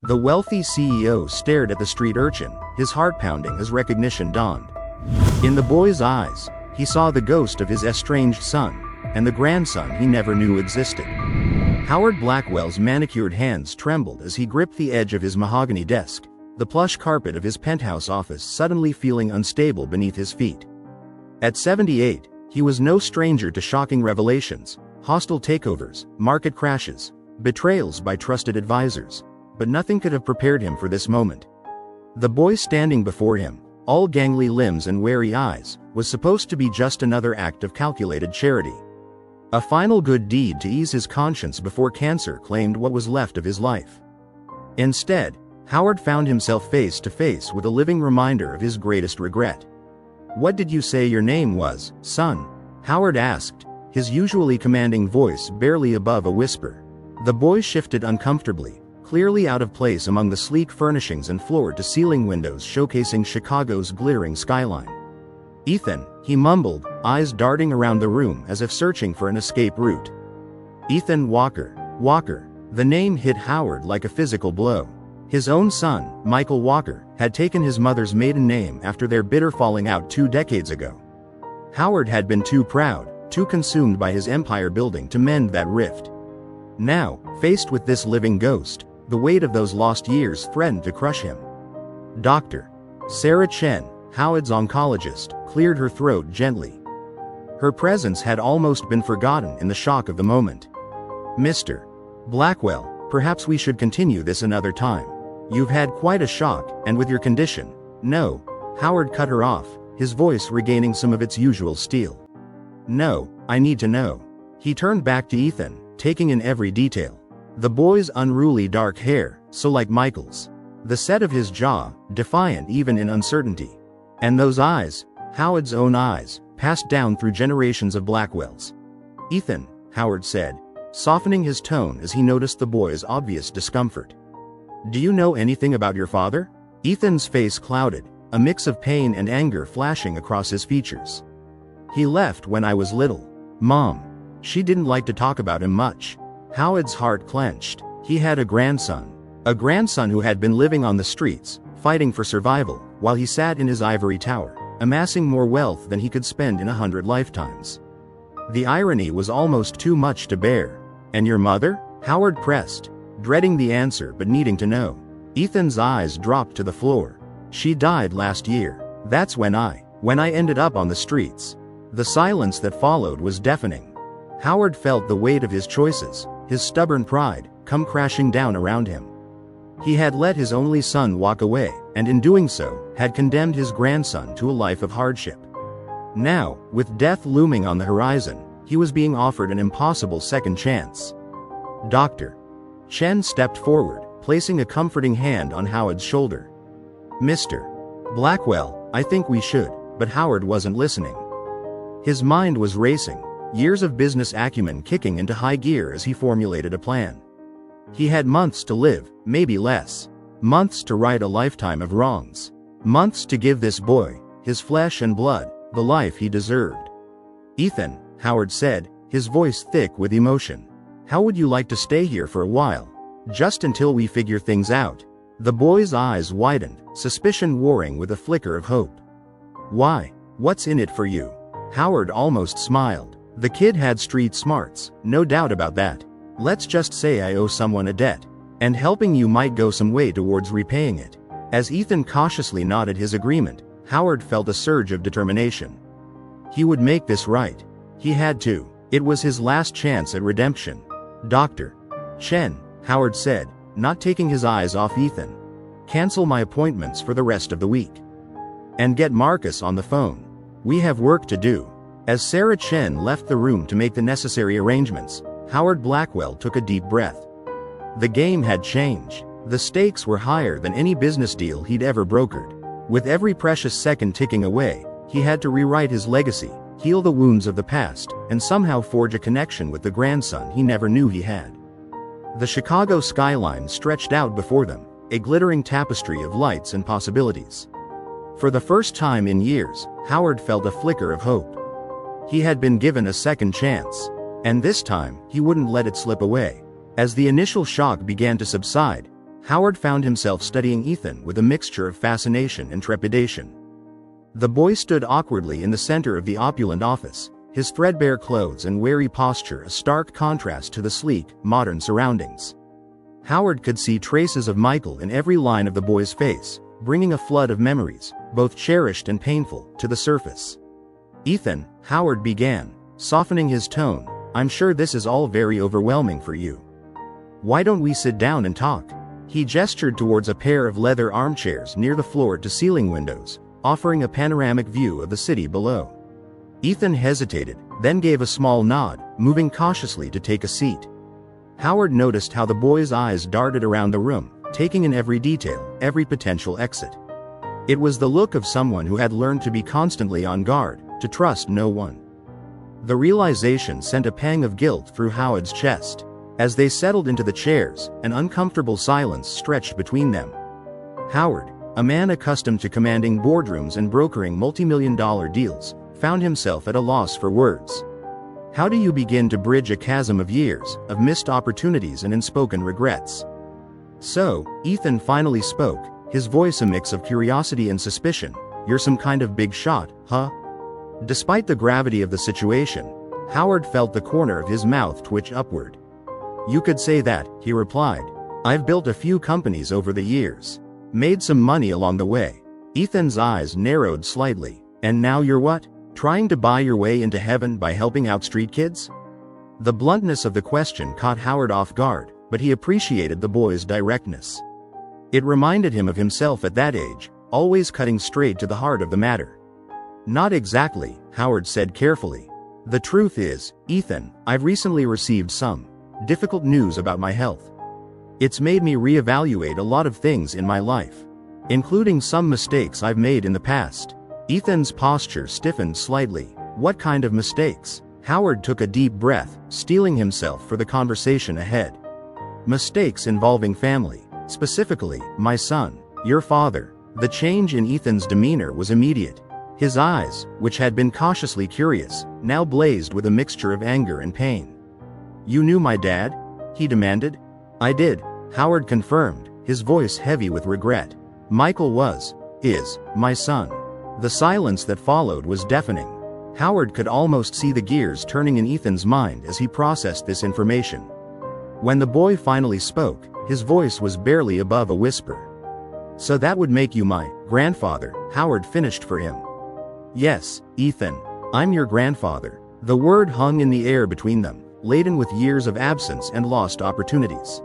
The wealthy CEO stared at the street urchin, his heart pounding as recognition dawned. In the boy's eyes, he saw the ghost of his estranged son, and the grandson he never knew existed. Howard Blackwell's manicured hands trembled as he gripped the edge of his mahogany desk, the plush carpet of his penthouse office suddenly feeling unstable beneath his feet. At 78, he was no stranger to shocking revelations, hostile takeovers, market crashes, betrayals by trusted advisors, but nothing could have prepared him for this moment. The boy standing before him, all gangly limbs and wary eyes, was supposed to be just another act of calculated charity. A final good deed to ease his conscience before cancer claimed what was left of his life. Instead, Howard found himself face to face with a living reminder of his greatest regret. "What did you say your name was, son?" Howard asked, his usually commanding voice barely above a whisper. The boy shifted uncomfortably, clearly out of place among the sleek furnishings and floor-to-ceiling windows showcasing Chicago's glittering skyline. "Ethan," he mumbled, eyes darting around the room as if searching for an escape route. Ethan Walker. Walker. The name hit Howard like a physical blow. His own son, Michael Walker, had taken his mother's maiden name after their bitter falling out 2 decades ago. Howard had been too proud, too consumed by his empire building to mend that rift. Now, faced with this living ghost, the weight of those lost years threatened to crush him. Dr. Sarah Chen, Howard's oncologist, cleared her throat gently. Her presence had almost been forgotten in the shock of the moment. "Mr. Blackwell, perhaps we should continue this another time. You've had quite a shock, and with your condition." "No." Howard cut her off, his voice regaining some of its usual steel. "No, I need to know." He turned back to Ethan, taking in every detail. The boy's unruly dark hair, so like Michael's. The set of his jaw, defiant even in uncertainty. And those eyes, Howard's own eyes, passed down through generations of Blackwells. "Ethan," Howard said, softening his tone as he noticed the boy's obvious discomfort. "Do you know anything about your father?" Ethan's face clouded, a mix of pain and anger flashing across his features. "He left when I was little. Mom. She didn't like to talk about him much." Howard's heart clenched. He had a grandson. A grandson who had been living on the streets, fighting for survival, while he sat in his ivory tower, amassing more wealth than he could spend in 100 lifetimes. The irony was almost too much to bear. "And your mother?" Howard pressed, dreading the answer but needing to know. Ethan's eyes dropped to the floor. "She died last year. That's when I ended up on the streets." The silence that followed was deafening. Howard felt the weight of his choices, his stubborn pride, come crashing down around him. He had let his only son walk away, and in doing so, had condemned his grandson to a life of hardship. Now, with death looming on the horizon, he was being offered an impossible second chance. Dr. Chen stepped forward, placing a comforting hand on Howard's shoulder. "Mr. Blackwell, I think we should," but Howard wasn't listening. His mind was racing, years of business acumen kicking into high gear as he formulated a plan. He had months to live, maybe less. Months to right a lifetime of wrongs. Months to give this boy, his flesh and blood, the life he deserved. "Ethan," Howard said, his voice thick with emotion. "How would you like to stay here for a while? Just until we figure things out?" The boy's eyes widened, suspicion warring with a flicker of hope. "Why? What's in it for you?" Howard almost smiled. The kid had street smarts, no doubt about that. "Let's just say I owe someone a debt, and helping you might go some way towards repaying it." As Ethan cautiously nodded his agreement, Howard felt a surge of determination. He would make this right. He had to. It was his last chance at redemption. "Dr. Chen," Howard said, not taking his eyes off Ethan. "Cancel my appointments for the rest of the week. And get Marcus on the phone. We have work to do." As Sarah Chen left the room to make the necessary arrangements, Howard Blackwell took a deep breath. The game had changed. The stakes were higher than any business deal he'd ever brokered. With every precious second ticking away, he had to rewrite his legacy, heal the wounds of the past, and somehow forge a connection with the grandson he never knew he had. The Chicago skyline stretched out before them, a glittering tapestry of lights and possibilities. For the first time in years, Howard felt a flicker of hope. He had been given a second chance, and this time, he wouldn't let it slip away. As the initial shock began to subside, Howard found himself studying Ethan with a mixture of fascination and trepidation. The boy stood awkwardly in the center of the opulent office, his threadbare clothes and wary posture a stark contrast to the sleek, modern surroundings. Howard could see traces of Michael in every line of the boy's face, bringing a flood of memories, both cherished and painful, to the surface. "Ethan," Howard began, softening his tone, "I'm sure this is all very overwhelming for you. Why don't we sit down and talk?" He gestured towards a pair of leather armchairs near the floor-to-ceiling windows, offering a panoramic view of the city below. Ethan hesitated, then gave a small nod, moving cautiously to take a seat. Howard noticed how the boy's eyes darted around the room, taking in every detail, every potential exit. It was the look of someone who had learned to be constantly on guard, to trust no one. The realization sent a pang of guilt through Howard's chest. As they settled into the chairs, an uncomfortable silence stretched between them. Howard, a man accustomed to commanding boardrooms and brokering multi-million-dollar deals, found himself at a loss for words. How do you begin to bridge a chasm of years, of missed opportunities and unspoken regrets? So, Ethan finally spoke, his voice a mix of curiosity and suspicion. "You're some kind of big shot, huh?" Despite the gravity of the situation, Howard felt the corner of his mouth twitch upward. "You could say that," he replied. "I've built a few companies over the years. Made some money along the way." Ethan's eyes narrowed slightly. "And now you're what? Trying to buy your way into heaven by helping out street kids?" The bluntness of the question caught Howard off guard, but he appreciated the boy's directness. It reminded him of himself at that age, always cutting straight to the heart of the matter. "Not exactly," Howard said carefully. "The truth is, Ethan, I've recently received some difficult news about my health. It's made me reevaluate a lot of things in my life, including some mistakes I've made in the past." Ethan's posture stiffened slightly. "What kind of mistakes?" Howard took a deep breath, steeling himself for the conversation ahead. "Mistakes involving family. Specifically, my son, your father." The change in Ethan's demeanor was immediate. His eyes, which had been cautiously curious, now blazed with a mixture of anger and pain. "You knew my dad?" he demanded. "I did," Howard confirmed, his voice heavy with regret. "Michael is my son." The silence that followed was deafening. Howard could almost see the gears turning in Ethan's mind as he processed this information. When the boy finally spoke, his voice was barely above a whisper. "So that would make you my grandfather," Howard finished for him. "Yes, Ethan, I'm your grandfather." The word hung in the air between them, laden with years of absence and lost opportunities.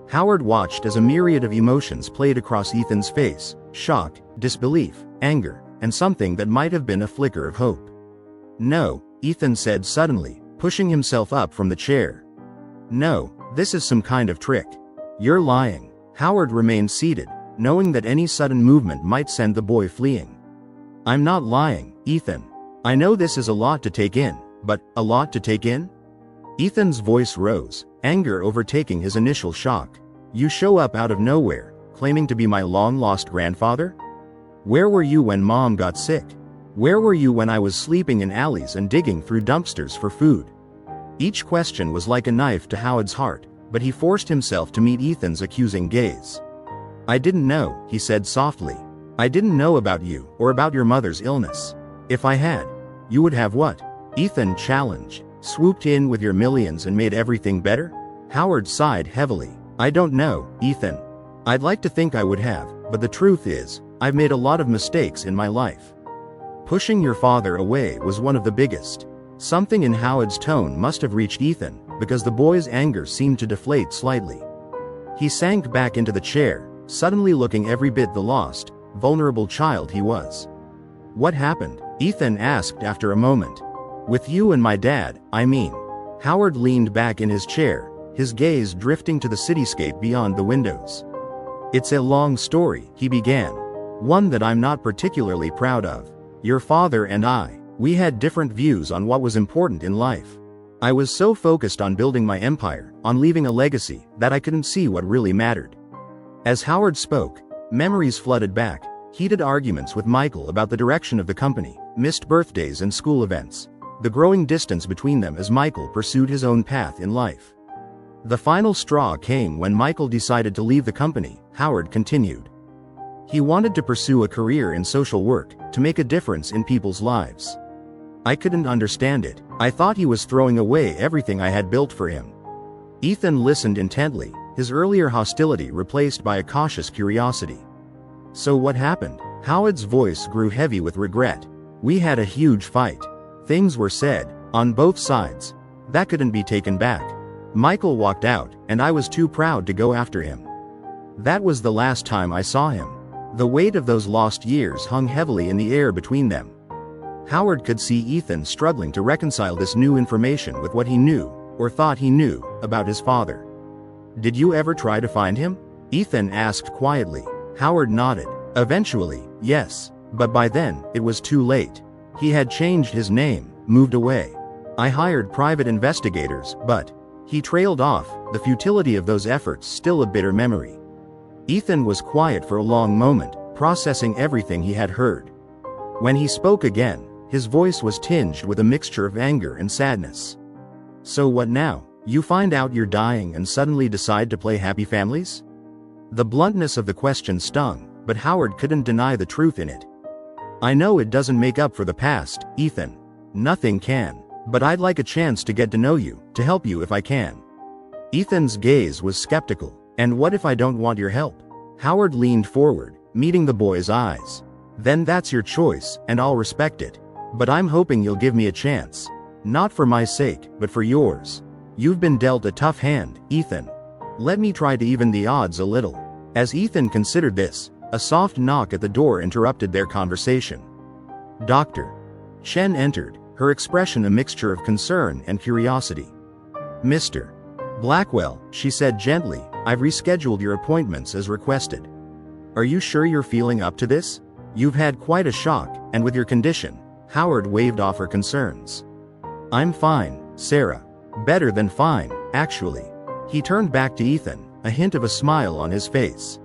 Howard watched as a myriad of emotions played across Ethan's face: shock, disbelief, anger, and something that might have been a flicker of hope. "No," Ethan said suddenly, pushing himself up from the chair. "No, this is some kind of trick. You're lying." Howard remained seated, knowing that any sudden movement might send the boy fleeing. "I'm not lying, Ethan. I know this is a lot to take in, but a lot to take in?" Ethan's voice rose, anger overtaking his initial shock. "You show up out of nowhere, claiming to be my long-lost grandfather? Where were you when Mom got sick? Where were you when I was sleeping in alleys and digging through dumpsters for food?" Each question was like a knife to Howard's heart, but he forced himself to meet Ethan's accusing gaze. "I didn't know," he said softly. "I didn't know about you, or about your mother's illness. If I had, you would have what?" Ethan challenged. "Swooped in with your millions and made everything better?" Howard sighed heavily. "I don't know, Ethan. I'd like to think I would have, but the truth is, I've made a lot of mistakes in my life." Pushing your father away was one of the biggest. Something in Howard's tone must have reached Ethan, because the boy's anger seemed to deflate slightly. He sank back into the chair, suddenly looking every bit the lost, vulnerable child he was. "What happened?" Ethan asked after a moment. "With you and my dad, I mean." Howard leaned back in his chair, his gaze drifting to the cityscape beyond the windows. "It's a long story," he began. "One that I'm not particularly proud of. Your father and we had different views on what was important in life. I was so focused on building my empire, on leaving a legacy, that I couldn't see what really mattered." As Howard spoke, memories flooded back, heated arguments with Michael about the direction of the company, missed birthdays and school events, the growing distance between them as Michael pursued his own path in life. The final straw came when Michael decided to leave the company, Howard continued. He wanted to pursue a career in social work, to make a difference in people's lives. I couldn't understand it. I thought he was throwing away everything I had built for him. Ethan listened intently, his earlier hostility replaced by a cautious curiosity. So what happened? Howard's voice grew heavy with regret. We had a huge fight. Things were said, on both sides, that couldn't be taken back. Michael walked out, and I was too proud to go after him. That was the last time I saw him. The weight of those lost years hung heavily in the air between them. Howard could see Ethan struggling to reconcile this new information with what he knew, or thought he knew, about his father. Did you ever try to find him? Ethan asked quietly. Howard nodded. Eventually, yes. But by then, it was too late. He had changed his name, moved away. I hired private investigators, but he trailed off, the futility of those efforts still a bitter memory. Ethan was quiet for a long moment, processing everything he had heard. When he spoke again, his voice was tinged with a mixture of anger and sadness. So what now? You find out you're dying and suddenly decide to play happy families? The bluntness of the question stung, but Howard couldn't deny the truth in it. I know it doesn't make up for the past, Ethan. Nothing can. But I'd like a chance to get to know you, to help you if I can. Ethan's gaze was skeptical. And what if I don't want your help? Howard leaned forward, meeting the boy's eyes. Then that's your choice, and I'll respect it. But I'm hoping you'll give me a chance. Not for my sake, but for yours. You've been dealt a tough hand, Ethan. Let me try to even the odds a little. As Ethan considered this, a soft knock at the door interrupted their conversation. Dr. Chen entered, her expression a mixture of concern and curiosity. Mr. Blackwell, she said gently, I've rescheduled your appointments as requested. Are you sure you're feeling up to this? You've had quite a shock, and with your condition. Howard waved off her concerns. I'm fine, Sarah. Better than fine, actually. He turned back to Ethan, a hint of a smile on his face.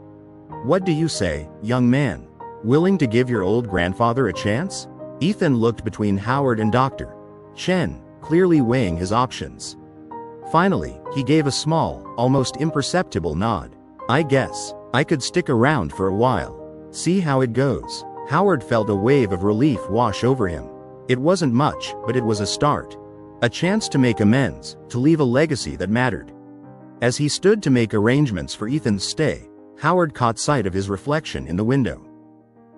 What do you say, young man? Willing to give your old grandfather a chance? Ethan looked between Howard and Dr. Chen, clearly weighing his options. Finally, he gave a small, almost imperceptible nod. I guess I could stick around for a while. See how it goes. Howard felt a wave of relief wash over him. It wasn't much, but it was a start. A chance to make amends, to leave a legacy that mattered. As he stood to make arrangements for Ethan's stay, Howard caught sight of his reflection in the window.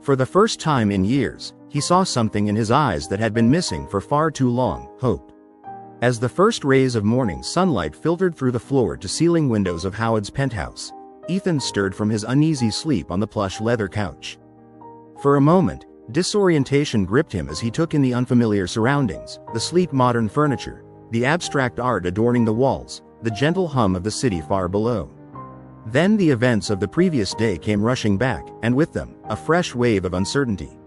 For the first time in years, he saw something in his eyes that had been missing for far too long, hope. As the first rays of morning sunlight filtered through the floor-to-ceiling windows of Howard's penthouse, Ethan stirred from his uneasy sleep on the plush leather couch. For a moment, disorientation gripped him as he took in the unfamiliar surroundings, the sleek modern furniture, the abstract art adorning the walls, the gentle hum of the city far below. Then the events of the previous day came rushing back, and with them, a fresh wave of uncertainty.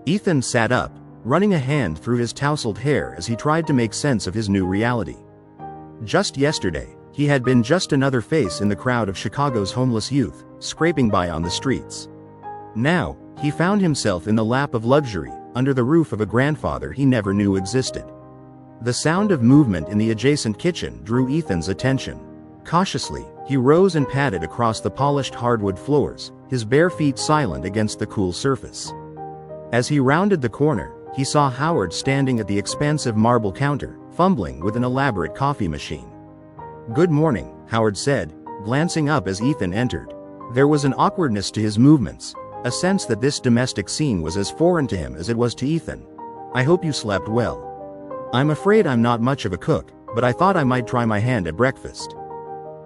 Ethan sat up, running a hand through his tousled hair as he tried to make sense of his new reality. Just yesterday, he had been just another face in the crowd of Chicago's homeless youth, scraping by on the streets. Now, he found himself in the lap of luxury, under the roof of a grandfather he never knew existed. The sound of movement in the adjacent kitchen drew Ethan's attention. Cautiously, he rose and padded across the polished hardwood floors, his bare feet silent against the cool surface. As he rounded the corner, he saw Howard standing at the expansive marble counter, fumbling with an elaborate coffee machine. Good morning, Howard said, glancing up as Ethan entered. There was an awkwardness to his movements, a sense that this domestic scene was as foreign to him as it was to Ethan. I hope you slept well. I'm afraid I'm not much of a cook, but I thought I might try my hand at breakfast.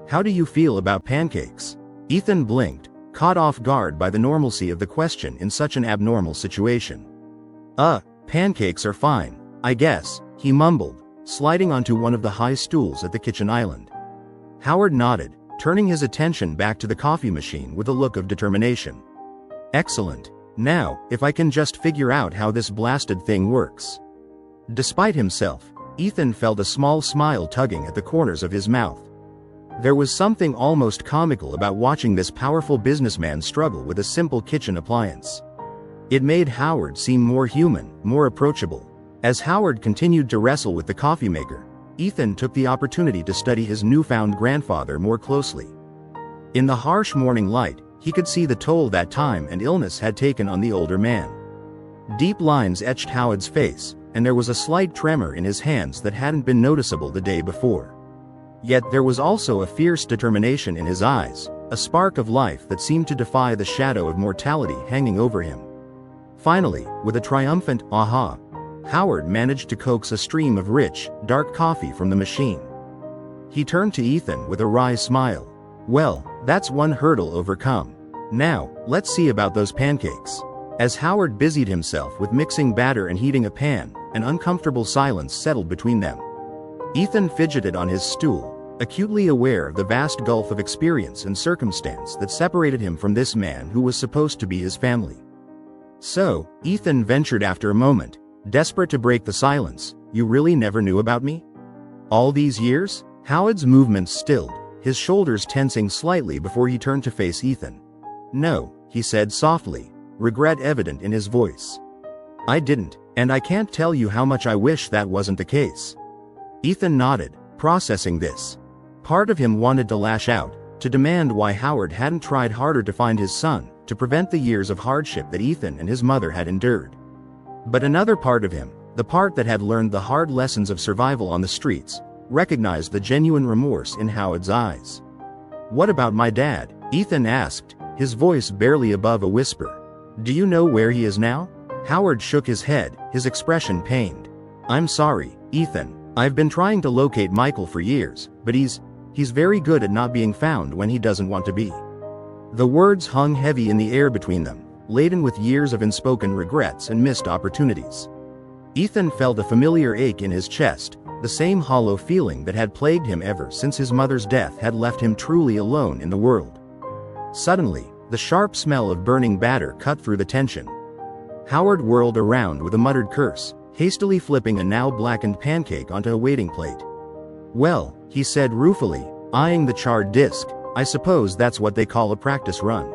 How do you feel about pancakes? Ethan blinked, caught off guard by the normalcy of the question in such an abnormal situation. Pancakes are fine, I guess, he mumbled, sliding onto one of the high stools at the kitchen island. Howard nodded, turning his attention back to the coffee machine with a look of determination. Excellent. Now, if I can just figure out how this blasted thing works. Despite himself, Ethan felt a small smile tugging at the corners of his mouth. There was something almost comical about watching this powerful businessman struggle with a simple kitchen appliance. It made Howard seem more human, more approachable. As Howard continued to wrestle with the coffee maker, Ethan took the opportunity to study his newfound grandfather more closely. In the harsh morning light, he could see the toll that time and illness had taken on the older man. Deep lines etched Howard's face, and there was a slight tremor in his hands that hadn't been noticeable the day before. Yet there was also a fierce determination in his eyes, a spark of life that seemed to defy the shadow of mortality hanging over him. Finally, with a triumphant "aha," Howard managed to coax a stream of rich, dark coffee from the machine. He turned to Ethan with a wry smile. "Well, that's one hurdle overcome. Now, let's see about those pancakes." As Howard busied himself with mixing batter and heating a pan, an uncomfortable silence settled between them. Ethan fidgeted on his stool, acutely aware of the vast gulf of experience and circumstance that separated him from this man who was supposed to be his family. "So," Ethan ventured after a moment, desperate to break the silence, "you really never knew about me? All these years?" Howard's movements stilled, his shoulders tensing slightly before he turned to face Ethan. "No," he said softly, regret evident in his voice. "I didn't, and I can't tell you how much I wish that wasn't the case." Ethan nodded, processing this. Part of him wanted to lash out, to demand why Howard hadn't tried harder to find his son, to prevent the years of hardship that Ethan and his mother had endured. But another part of him, the part that had learned the hard lessons of survival on the streets, recognized the genuine remorse in Howard's eyes. "What about my dad?" Ethan asked, his voice barely above a whisper. "Do you know where he is now?" Howard shook his head, his expression pained. "I'm sorry, Ethan. I've been trying to locate Michael for years, but he's very good at not being found when he doesn't want to be." The words hung heavy in the air between them, laden with years of unspoken regrets and missed opportunities. Ethan felt a familiar ache in his chest, the same hollow feeling that had plagued him ever since his mother's death had left him truly alone in the world. Suddenly, the sharp smell of burning batter cut through the tension. Howard whirled around with a muttered curse, hastily flipping a now blackened pancake onto a waiting plate. "Well," he said ruefully, eyeing the charred disc, "I suppose that's what they call a practice run."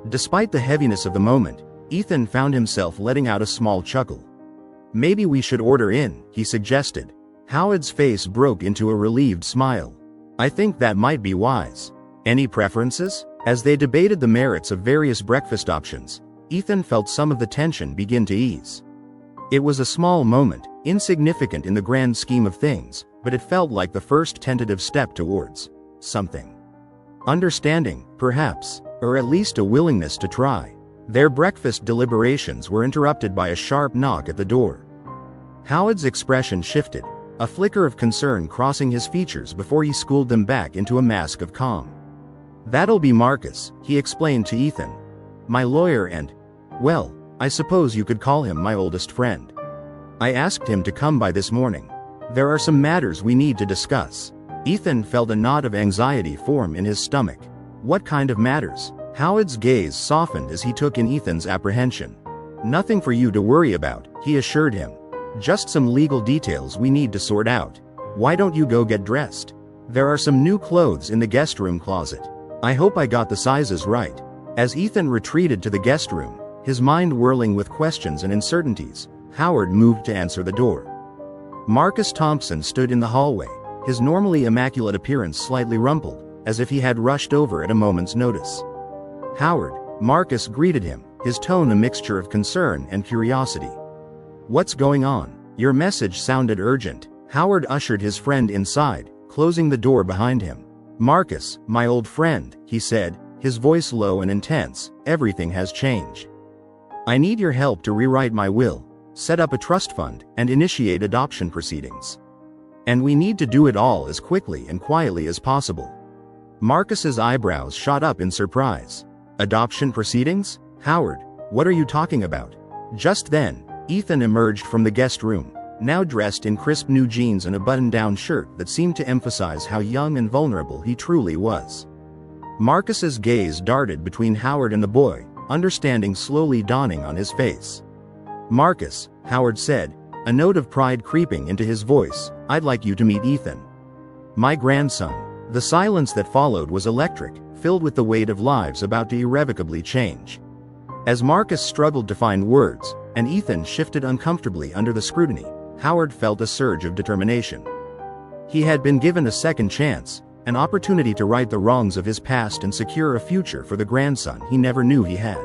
Despite the heaviness of the moment, Ethan found himself letting out a small chuckle. "Maybe we should order in," he suggested. Howard's face broke into a relieved smile. "I think that might be wise. Any preferences?" As they debated the merits of various breakfast options, Ethan felt some of the tension begin to ease. It was a small moment, insignificant in the grand scheme of things, but it felt like the first tentative step towards something. Understanding, perhaps, or at least a willingness to try. Their breakfast deliberations were interrupted by a sharp knock at the door. Howard's expression shifted, a flicker of concern crossing his features before he schooled them back into a mask of calm. "That'll be Marcus," he explained to Ethan. "My lawyer and, well, I suppose you could call him my oldest friend. I asked him to come by this morning. There are some matters we need to discuss." Ethan felt a knot of anxiety form in his stomach. What kind of matters? Howard's gaze softened as he took in Ethan's apprehension. "Nothing for you to worry about," he assured him. "Just some legal details we need to sort out. Why don't you go get dressed? There are some new clothes in the guest room closet. I hope I got the sizes right." As Ethan retreated to the guest room, his mind whirling with questions and uncertainties, Howard moved to answer the door. Marcus Thompson stood in the hallway, his normally immaculate appearance slightly rumpled, as if he had rushed over at a moment's notice. "Howard," Marcus greeted him, his tone a mixture of concern and curiosity. "What's going on? Your message sounded urgent." Howard ushered his friend inside, closing the door behind him. "Marcus, my old friend," he said, his voice low and intense, "everything has changed. I need your help to rewrite my will, set up a trust fund, and initiate adoption proceedings. And we need to do it all as quickly and quietly as possible." Marcus's eyebrows shot up in surprise. "Adoption proceedings? Howard, what are you talking about?" Just then, Ethan emerged from the guest room, now dressed in crisp new jeans and a button-down shirt that seemed to emphasize how young and vulnerable he truly was. Marcus's gaze darted between Howard and the boy, understanding slowly dawning on his face. "Marcus," Howard said, a note of pride creeping into his voice, "I'd like you to meet Ethan. My grandson." The silence that followed was electric, filled with the weight of lives about to irrevocably change. As Marcus struggled to find words, and Ethan shifted uncomfortably under the scrutiny, Howard felt a surge of determination. He had been given a second chance, an opportunity to right the wrongs of his past and secure a future for the grandson he never knew he had.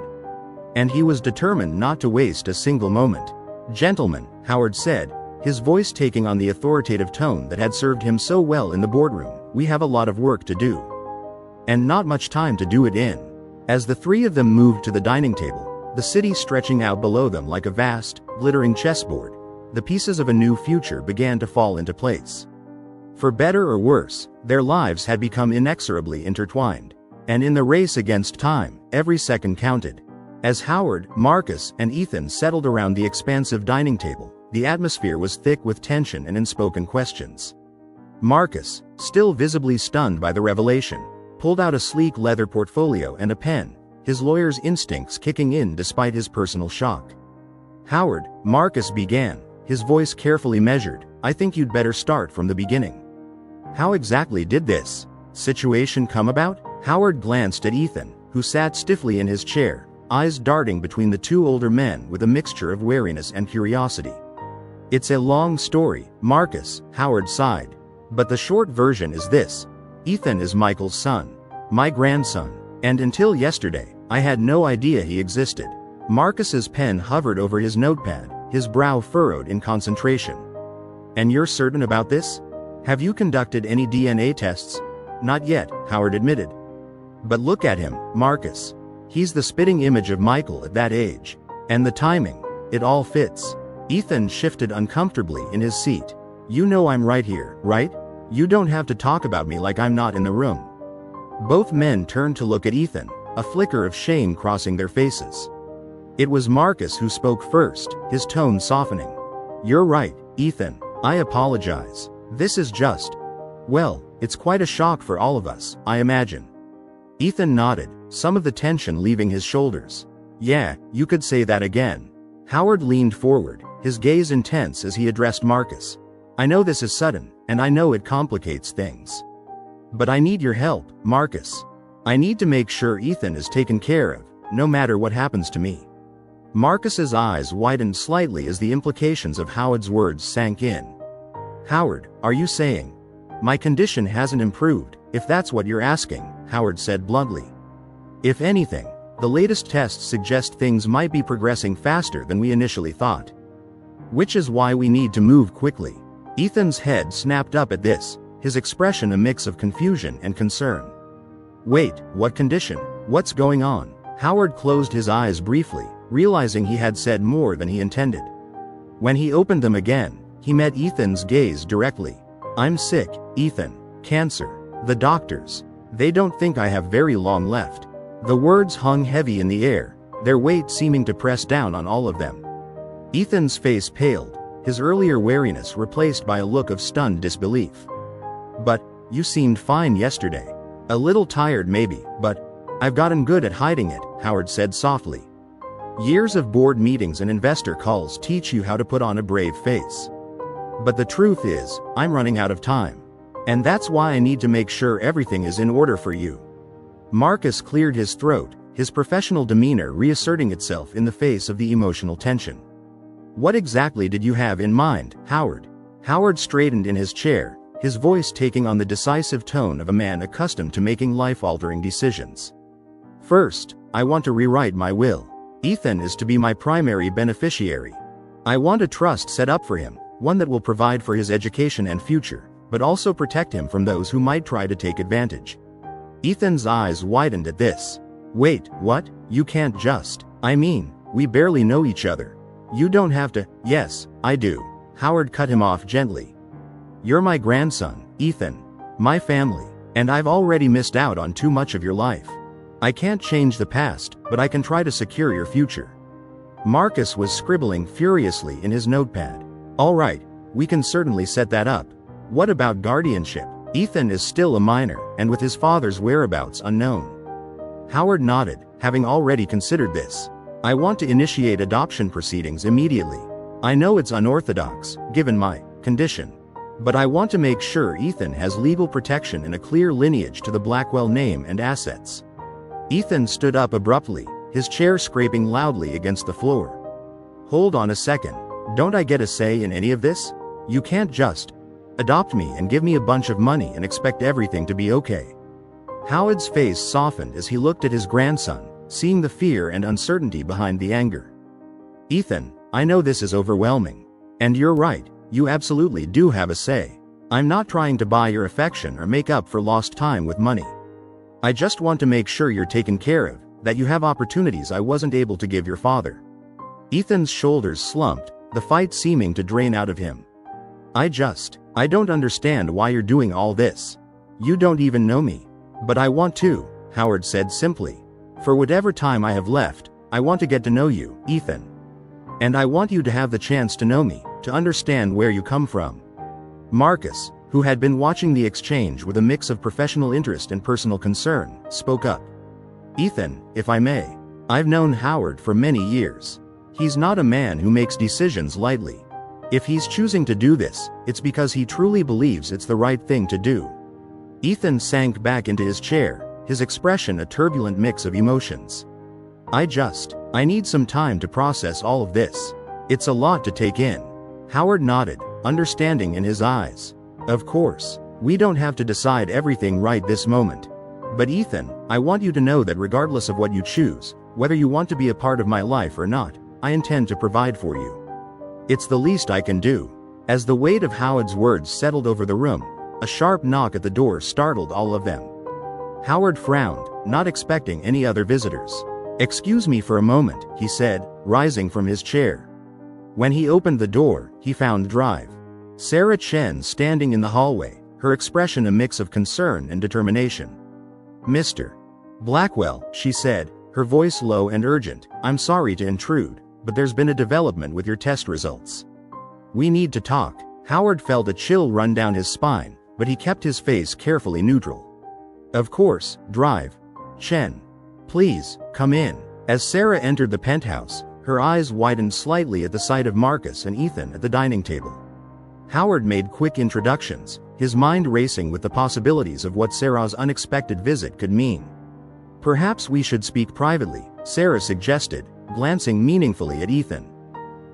And he was determined not to waste a single moment. "Gentlemen," Howard said, his voice taking on the authoritative tone that had served him so well in the boardroom, "we have a lot of work to do. And not much time to do it in." As the three of them moved to the dining table, the city stretching out below them like a vast, glittering chessboard, the pieces of a new future began to fall into place. For better or worse, their lives had become inexorably intertwined. And in the race against time, every second counted. As Howard, Marcus, and Ethan settled around the expansive dining table, the atmosphere was thick with tension and unspoken questions. Marcus, still visibly stunned by the revelation, pulled out a sleek leather portfolio and a pen, his lawyer's instincts kicking in despite his personal shock. "Howard," Marcus began, his voice carefully measured, "I think you'd better start from the beginning. How exactly did this situation come about?" Howard glanced at Ethan, who sat stiffly in his chair, eyes darting between the two older men with a mixture of wariness and curiosity. "It's a long story, Marcus," Howard sighed. "But the short version is this. Ethan is Michael's son. My grandson. And until yesterday, I had no idea he existed." Marcus's pen hovered over his notepad, his brow furrowed in concentration. "And you're certain about this? Have you conducted any DNA tests?" "Not yet," Howard admitted. "But look at him, Marcus. He's the spitting image of Michael at that age. And the timing, it all fits." Ethan shifted uncomfortably in his seat. "You know I'm right here, right? You don't have to talk about me like I'm not in the room." Both men turned to look at Ethan, a flicker of shame crossing their faces. It was Marcus who spoke first, his tone softening. "You're right, Ethan. I apologize. This is just, well, it's quite a shock for all of us, I imagine." Ethan nodded, some of the tension leaving his shoulders. "Yeah, you could say that again." Howard leaned forward, his gaze intense as he addressed Marcus. "I know this is sudden, and I know it complicates things. But I need your help, Marcus. I need to make sure Ethan is taken care of, no matter what happens to me." Marcus's eyes widened slightly as the implications of Howard's words sank in. "Howard, are you saying my condition hasn't improved, if that's what you're asking?" Howard said bluntly. "If anything, the latest tests suggest things might be progressing faster than we initially thought. Which is why we need to move quickly." Ethan's head snapped up at this, his expression a mix of confusion and concern. "Wait, what condition? What's going on?" Howard closed his eyes briefly, realizing he had said more than he intended. When he opened them again, he met Ethan's gaze directly. "I'm sick, Ethan. Cancer. The doctors. They don't think I have very long left." The words hung heavy in the air, their weight seeming to press down on all of them. Ethan's face paled, his earlier wariness replaced by a look of stunned disbelief. "But, you seemed fine yesterday. A little tired maybe, but I've gotten good at hiding it," Howard said softly. "Years of board meetings and investor calls teach you how to put on a brave face. But the truth is, I'm running out of time. And that's why I need to make sure everything is in order for you." Marcus cleared his throat, his professional demeanor reasserting itself in the face of the emotional tension. "What exactly did you have in mind, Howard?" Howard straightened in his chair, his voice taking on the decisive tone of a man accustomed to making life-altering decisions. "First, I want to rewrite my will. Ethan is to be my primary beneficiary. I want a trust set up for him, one that will provide for his education and future, but also protect him from those who might try to take advantage." Ethan's eyes widened at this. "Wait, what? You can't just. I mean, we barely know each other. You don't have to." "Yes, I do." Howard cut him off gently. "You're my grandson, Ethan. My family. And I've already missed out on too much of your life. I can't change the past, but I can try to secure your future." Marcus was scribbling furiously in his notepad. "All right, we can certainly set that up. What about guardianship? Ethan is still a minor, and with his father's whereabouts unknown." Howard nodded, having already considered this. "I want to initiate adoption proceedings immediately. I know it's unorthodox, given my condition. But I want to make sure Ethan has legal protection and a clear lineage to the Blackwell name and assets." Ethan stood up abruptly, his chair scraping loudly against the floor. "Hold on a second. Don't I get a say in any of this? You can't just." Adopt me and give me a bunch of money and expect everything to be okay. Howard's face softened as he looked at his grandson, seeing the fear and uncertainty behind the anger. Ethan, I know this is overwhelming. And you're right, you absolutely do have a say. I'm not trying to buy your affection or make up for lost time with money. I just want to make sure you're taken care of, that you have opportunities I wasn't able to give your father. Ethan's shoulders slumped, the fight seeming to drain out of him. I don't understand why you're doing all this. You don't even know me. But I want to, Howard said simply. For whatever time I have left, I want to get to know you, Ethan. And I want you to have the chance to know me, to understand where you come from. Marcus, who had been watching the exchange with a mix of professional interest and personal concern, spoke up. Ethan, if I may, I've known Howard for many years. He's not a man who makes decisions lightly. If he's choosing to do this, it's because he truly believes it's the right thing to do. Ethan sank back into his chair, his expression a turbulent mix of emotions. I need some time to process all of this. It's a lot to take in. Howard nodded, understanding in his eyes. Of course, we don't have to decide everything right this moment. But Ethan, I want you to know that regardless of what you choose, whether you want to be a part of my life or not, I intend to provide for you. It's the least I can do. As the weight of Howard's words settled over the room, a sharp knock at the door startled all of them. Howard frowned, not expecting any other visitors. Excuse me for a moment, he said, rising from his chair. When he opened the door, he found Drive. Sarah Chen standing in the hallway, her expression a mix of concern and determination. Mr. Blackwell, she said, her voice low and urgent, I'm sorry to intrude, but there's been a development with your test results. We need to talk. Howard felt a chill run down his spine, but he kept his face carefully neutral. Of course, Drive. Chen. Please, come in. As Sarah entered the penthouse, her eyes widened slightly at the sight of Marcus and Ethan at the dining table. Howard made quick introductions, his mind racing with the possibilities of what Sarah's unexpected visit could mean. Perhaps we should speak privately, Sarah suggested, glancing meaningfully at Ethan.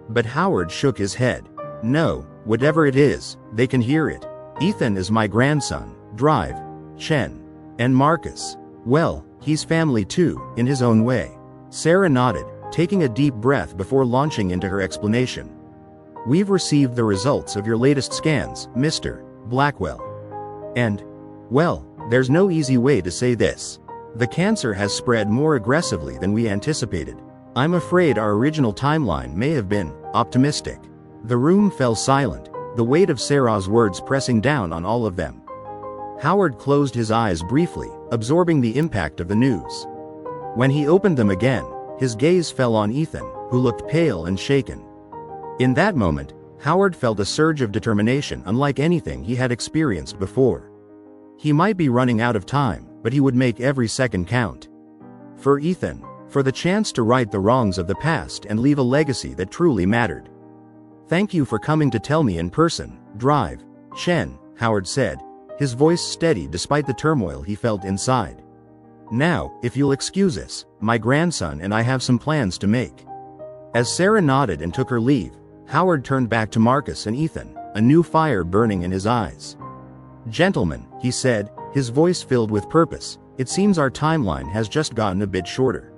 But Howard shook his head. No, whatever it is, they can hear it. Ethan is my grandson, Drive, Chen. And Marcus, well, he's family too, in his own way. Sarah nodded, taking a deep breath before launching into her explanation. We've received the results of your latest scans, Mr. Blackwell. And, well, there's no easy way to say this. The cancer has spread more aggressively than we anticipated. I'm afraid our original timeline may have been optimistic. The room fell silent, the weight of Sarah's words pressing down on all of them. Howard closed his eyes briefly, absorbing the impact of the news. When he opened them again, his gaze fell on Ethan, who looked pale and shaken. In that moment, Howard felt a surge of determination unlike anything he had experienced before. He might be running out of time, but he would make every second count. For Ethan, for the chance to right the wrongs of the past and leave a legacy that truly mattered. Thank you for coming to tell me in person, Drive, Chen, Howard said, his voice steady despite the turmoil he felt inside. Now, if you'll excuse us, my grandson and I have some plans to make. As Sarah nodded and took her leave, Howard turned back to Marcus and Ethan, a new fire burning in his eyes. Gentlemen, he said, his voice filled with purpose, it seems our timeline has just gotten a bit shorter.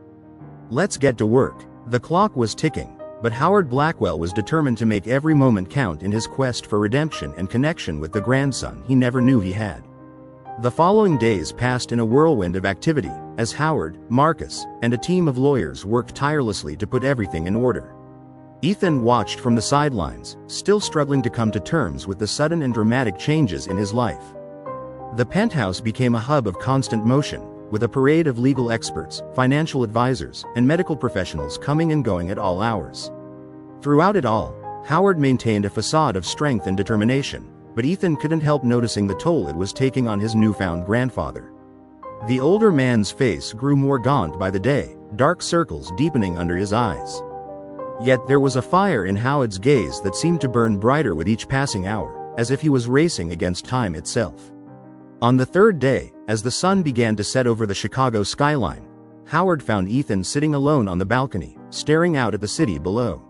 Let's get to work. The clock was ticking, but Howard Blackwell was determined to make every moment count in his quest for redemption and connection with the grandson he never knew he had. The following days passed in a whirlwind of activity, as Howard, Marcus, and a team of lawyers worked tirelessly to put everything in order. Ethan watched from the sidelines, still struggling to come to terms with the sudden and dramatic changes in his life. The penthouse became a hub of constant motion, with a parade of legal experts, financial advisors, and medical professionals coming and going at all hours. Throughout it all, Howard maintained a facade of strength and determination, but Ethan couldn't help noticing the toll it was taking on his newfound grandfather. The older man's face grew more gaunt by the day, dark circles deepening under his eyes. Yet there was a fire in Howard's gaze that seemed to burn brighter with each passing hour, as if he was racing against time itself. On the third day, as the sun began to set over the Chicago skyline, Howard found Ethan sitting alone on the balcony, staring out at the city below.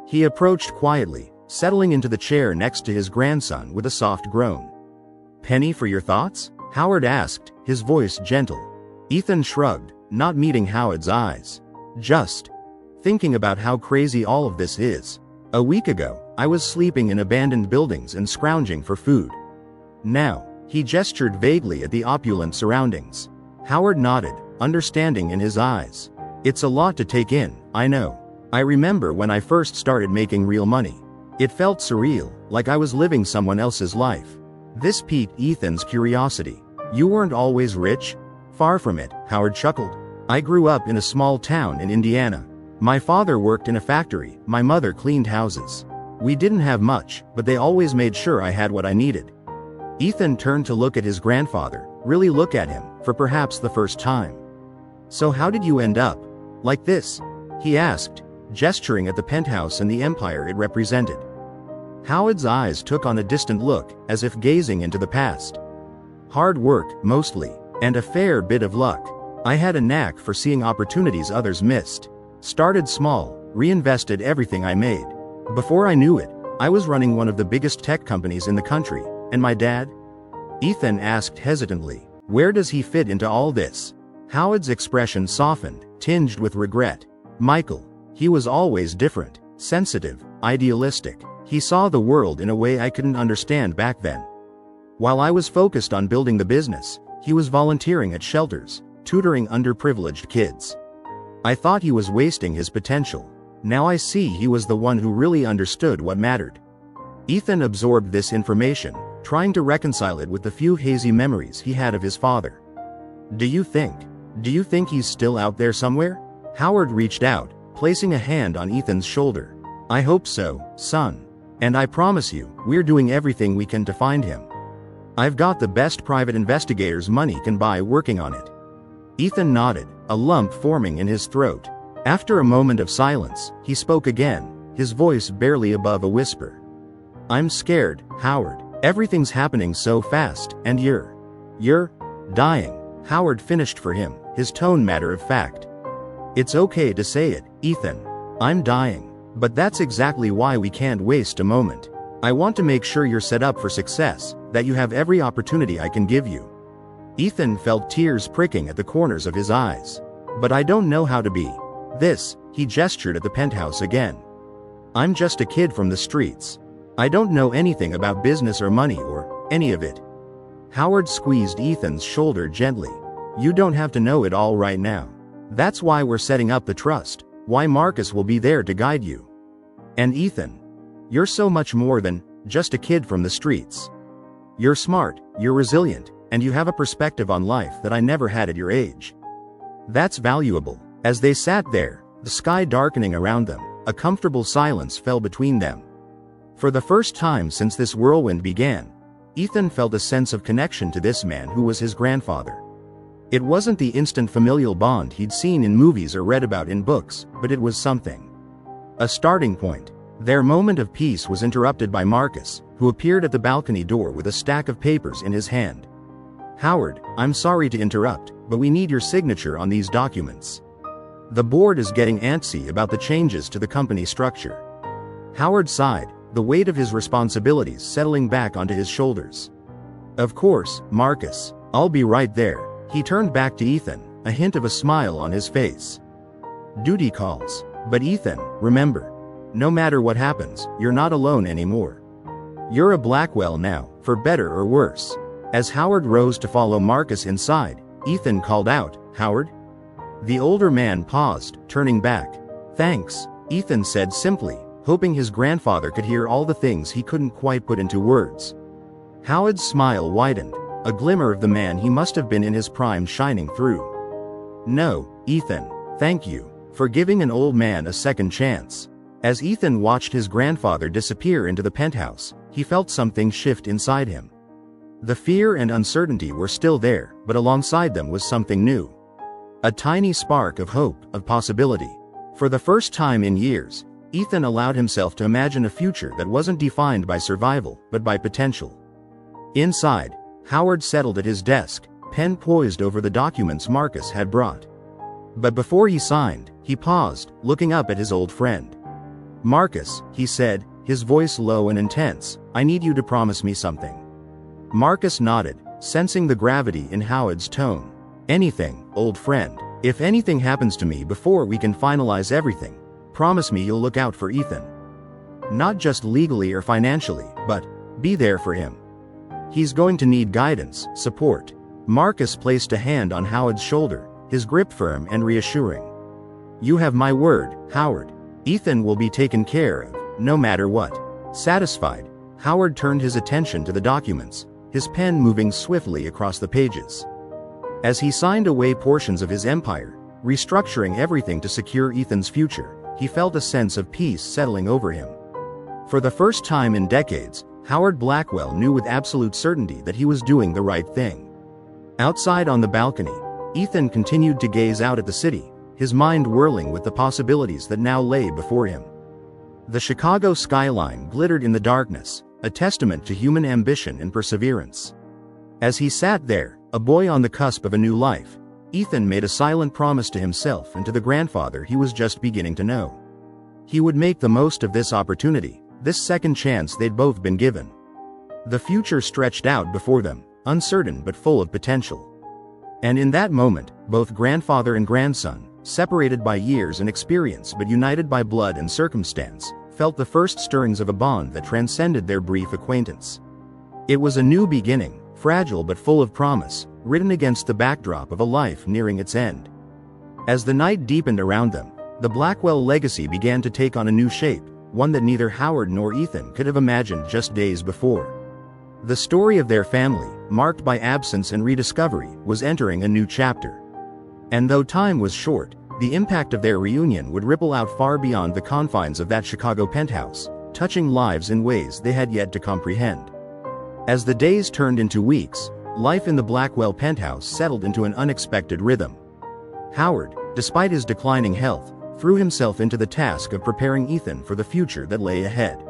He approached quietly, settling into the chair next to his grandson with a soft groan. "Penny for your thoughts?" Howard asked, his voice gentle. Ethan shrugged, not meeting Howard's eyes. "Just thinking about how crazy all of this is. A week ago, I was sleeping in abandoned buildings and scrounging for food. Now," he gestured vaguely at the opulent surroundings. Howard nodded, understanding in his eyes. "It's a lot to take in, I know. I remember when I first started making real money. It felt surreal, like I was living someone else's life." This piqued Ethan's curiosity. "You weren't always rich?" "Far from it," Howard chuckled. "I grew up in a small town in Indiana. My father worked in a factory, my mother cleaned houses. We didn't have much, but they always made sure I had what I needed." Ethan turned to look at his grandfather, really look at him, for perhaps the first time. "So how did you end up like this?" he asked, gesturing at the penthouse and the empire it represented. Howard's eyes took on a distant look, as if gazing into the past. "Hard work, mostly, and a fair bit of luck. I had a knack for seeing opportunities others missed. Started small, reinvested everything I made. Before I knew it, I was running one of the biggest tech companies in the country. And my dad?" Ethan asked hesitantly. "Where does he fit into all this?" Howard's expression softened, tinged with regret. "Michael. He was always different, sensitive, idealistic. He saw the world in a way I couldn't understand back then. While I was focused on building the business, he was volunteering at shelters, tutoring underprivileged kids. I thought he was wasting his potential. Now I see he was the one who really understood what mattered." Ethan absorbed this information, trying to reconcile it with the few hazy memories he had of his father. Do you think he's still out there somewhere?" Howard reached out, placing a hand on Ethan's shoulder. "I hope so, son. And I promise you, we're doing everything we can to find him. I've got the best private investigators money can buy working on it." Ethan nodded, a lump forming in his throat. After a moment of silence, he spoke again, his voice barely above a whisper. "I'm scared, Howard. Everything's happening so fast, and you're dying." Howard finished for him, his tone matter of fact. "It's okay to say it, Ethan. I'm dying. But that's exactly why we can't waste a moment. I want to make sure you're set up for success, that you have every opportunity I can give you." Ethan felt tears pricking at the corners of his eyes. "But I don't know how to be this," he gestured at the penthouse again. "I'm just a kid from the streets. I don't know anything about business or money or any of it." Howard squeezed Ethan's shoulder gently. "You don't have to know it all right now. That's why we're setting up the trust, why Marcus will be there to guide you. And Ethan, you're so much more than just a kid from the streets. You're smart, you're resilient, and you have a perspective on life that I never had at your age. That's valuable." As they sat there, the sky darkening around them, a comfortable silence fell between them. For the first time since this whirlwind began, Ethan felt a sense of connection to this man who was his grandfather. It wasn't the instant familial bond he'd seen in movies or read about in books, but it was something. A starting point. Their moment of peace was interrupted by Marcus, who appeared at the balcony door with a stack of papers in his hand. "Howard, I'm sorry to interrupt, but we need your signature on these documents. The board is getting antsy about the changes to the company structure." Howard sighed, the weight of his responsibilities settling back onto his shoulders. "Of course, Marcus. I'll be right there." He turned back to Ethan, a hint of a smile on his face. "Duty calls. But Ethan, remember, no matter what happens, you're not alone anymore. You're a Blackwell now, for better or worse." As Howard rose to follow Marcus inside, Ethan called out, "Howard?" The older man paused, turning back. "Thanks," Ethan said simply, hoping his grandfather could hear all the things he couldn't quite put into words. Howard's smile widened, a glimmer of the man he must have been in his prime shining through. "No, Ethan, thank you for giving an old man a second chance." As Ethan watched his grandfather disappear into the penthouse, he felt something shift inside him. The fear and uncertainty were still there, but alongside them was something new. A tiny spark of hope, of possibility. For the first time in years, Ethan allowed himself to imagine a future that wasn't defined by survival, but by potential. Inside, Howard settled at his desk, pen poised over the documents Marcus had brought. But before he signed, he paused, looking up at his old friend. "Marcus," he said, his voice low and intense. "I need you to promise me something." Marcus nodded, sensing the gravity in Howard's tone. "Anything, old friend. If anything happens to me before we can finalize everything, promise me you'll look out for Ethan. Not just legally or financially, but be there for him. He's going to need guidance, support." Marcus placed a hand on Howard's shoulder, his grip firm and reassuring. "You have my word, Howard. Ethan will be taken care of, no matter what." Satisfied, Howard turned his attention to the documents, his pen moving swiftly across the pages. As he signed away portions of his empire, restructuring everything to secure Ethan's future, he felt a sense of peace settling over him. For the first time in decades, Howard Blackwell knew with absolute certainty that he was doing the right thing. Outside on the balcony, Ethan continued to gaze out at the city, his mind whirling with the possibilities that now lay before him. The Chicago skyline glittered in the darkness, a testament to human ambition and perseverance. As he sat there, a boy on the cusp of a new life, Ethan made a silent promise to himself and to the grandfather he was just beginning to know. He would make the most of this opportunity, this second chance they'd both been given. The future stretched out before them, uncertain but full of potential. And in that moment, both grandfather and grandson, separated by years and experience but united by blood and circumstance, felt the first stirrings of a bond that transcended their brief acquaintance. It was a new beginning, fragile but full of promise, written against the backdrop of a life nearing its end. As the night deepened around them, the Blackwell legacy began to take on a new shape, one that neither Howard nor Ethan could have imagined just days before. The story of their family, marked by absence and rediscovery, was entering a new chapter. And though time was short, the impact of their reunion would ripple out far beyond the confines of that Chicago penthouse, touching lives in ways they had yet to comprehend. As the days turned into weeks, life in the Blackwell penthouse settled into an unexpected rhythm. Howard, despite his declining health, threw himself into the task of preparing Ethan for the future that lay ahead.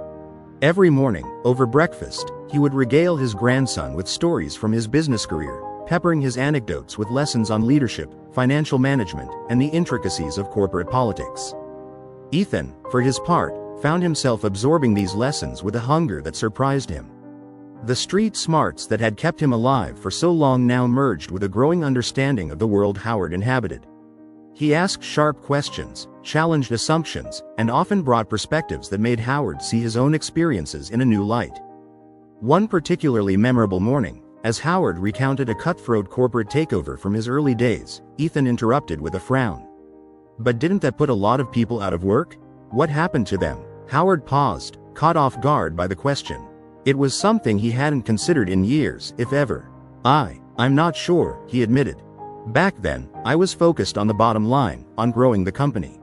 Every morning, over breakfast, he would regale his grandson with stories from his business career, peppering his anecdotes with lessons on leadership, financial management, and the intricacies of corporate politics. Ethan, for his part, found himself absorbing these lessons with a hunger that surprised him. The street smarts that had kept him alive for so long now merged with a growing understanding of the world Howard inhabited. He asked sharp questions, challenged assumptions, and often brought perspectives that made Howard see his own experiences in a new light. One particularly memorable morning, as Howard recounted a cutthroat corporate takeover from his early days, Ethan interrupted with a frown. "But didn't that put a lot of people out of work? What happened to them?" Howard paused, caught off guard by the question. It was something he hadn't considered in years, if ever. I'm not sure," he admitted. "Back then, I was focused on the bottom line, on growing the company."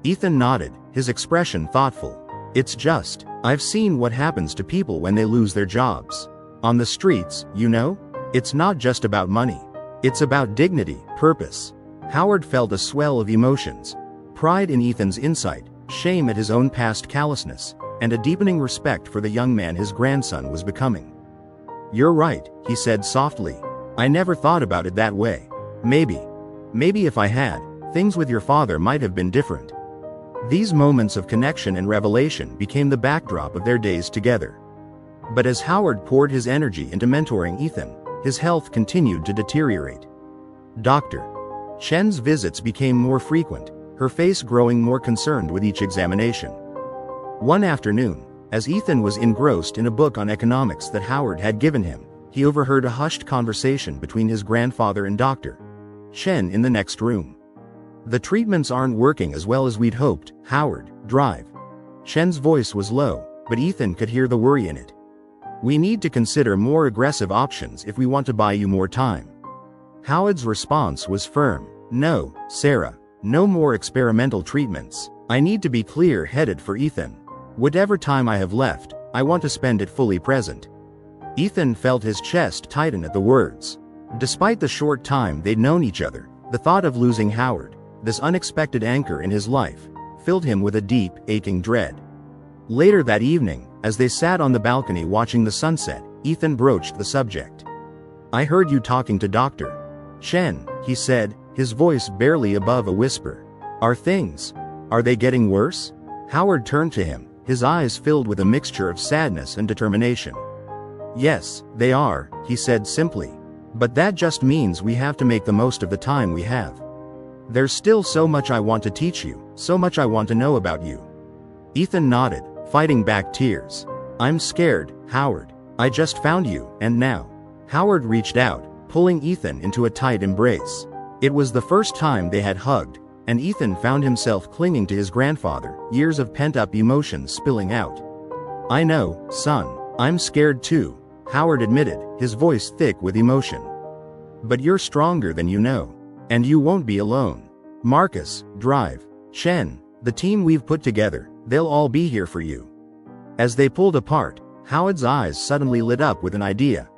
Ethan nodded, his expression thoughtful. "It's just, I've seen what happens to people when they lose their jobs. On the streets, you know? It's not just about money. It's about dignity, purpose." Howard felt a swell of emotions. Pride in Ethan's insight, shame at his own past callousness, and a deepening respect for the young man his grandson was becoming. "You're right," he said softly. "I never thought about it that way. Maybe if I had, things with your father might have been different." These moments of connection and revelation became the backdrop of their days together. But as Howard poured his energy into mentoring Ethan, his health continued to deteriorate. Dr. Chen's visits became more frequent, her face growing more concerned with each examination. One afternoon, as Ethan was engrossed in a book on economics that Howard had given him, he overheard a hushed conversation between his grandfather and Dr. Chen in the next room. "The treatments aren't working as well as we'd hoped, Howard, drive." Chen's voice was low, but Ethan could hear the worry in it. "We need to consider more aggressive options if we want to buy you more time." Howard's response was firm. "No, Sarah, no more experimental treatments. I need to be clear-headed for Ethan. Whatever time I have left, I want to spend it fully present." Ethan felt his chest tighten at the words. Despite the short time they'd known each other, the thought of losing Howard, this unexpected anchor in his life, filled him with a deep, aching dread. Later that evening, as they sat on the balcony watching the sunset, Ethan broached the subject. "I heard you talking to Dr. Chen," he said, his voice barely above a whisper. Are they getting worse?" Howard turned to him, his eyes filled with a mixture of sadness and determination. "Yes, they are," he said simply. "But that just means we have to make the most of the time we have. There's still so much I want to teach you, so much I want to know about you." Ethan nodded, fighting back tears. "I'm scared, Howard. I just found you, and now." Howard reached out, pulling Ethan into a tight embrace. It was the first time they had hugged, and Ethan found himself clinging to his grandfather, years of pent-up emotions spilling out. "I know, son. I'm scared too," Howard admitted, his voice thick with emotion. "But you're stronger than you know. And you won't be alone. Marcus, Drive, Chen, the team we've put together, they'll all be here for you." As they pulled apart, Howard's eyes suddenly lit up with an idea.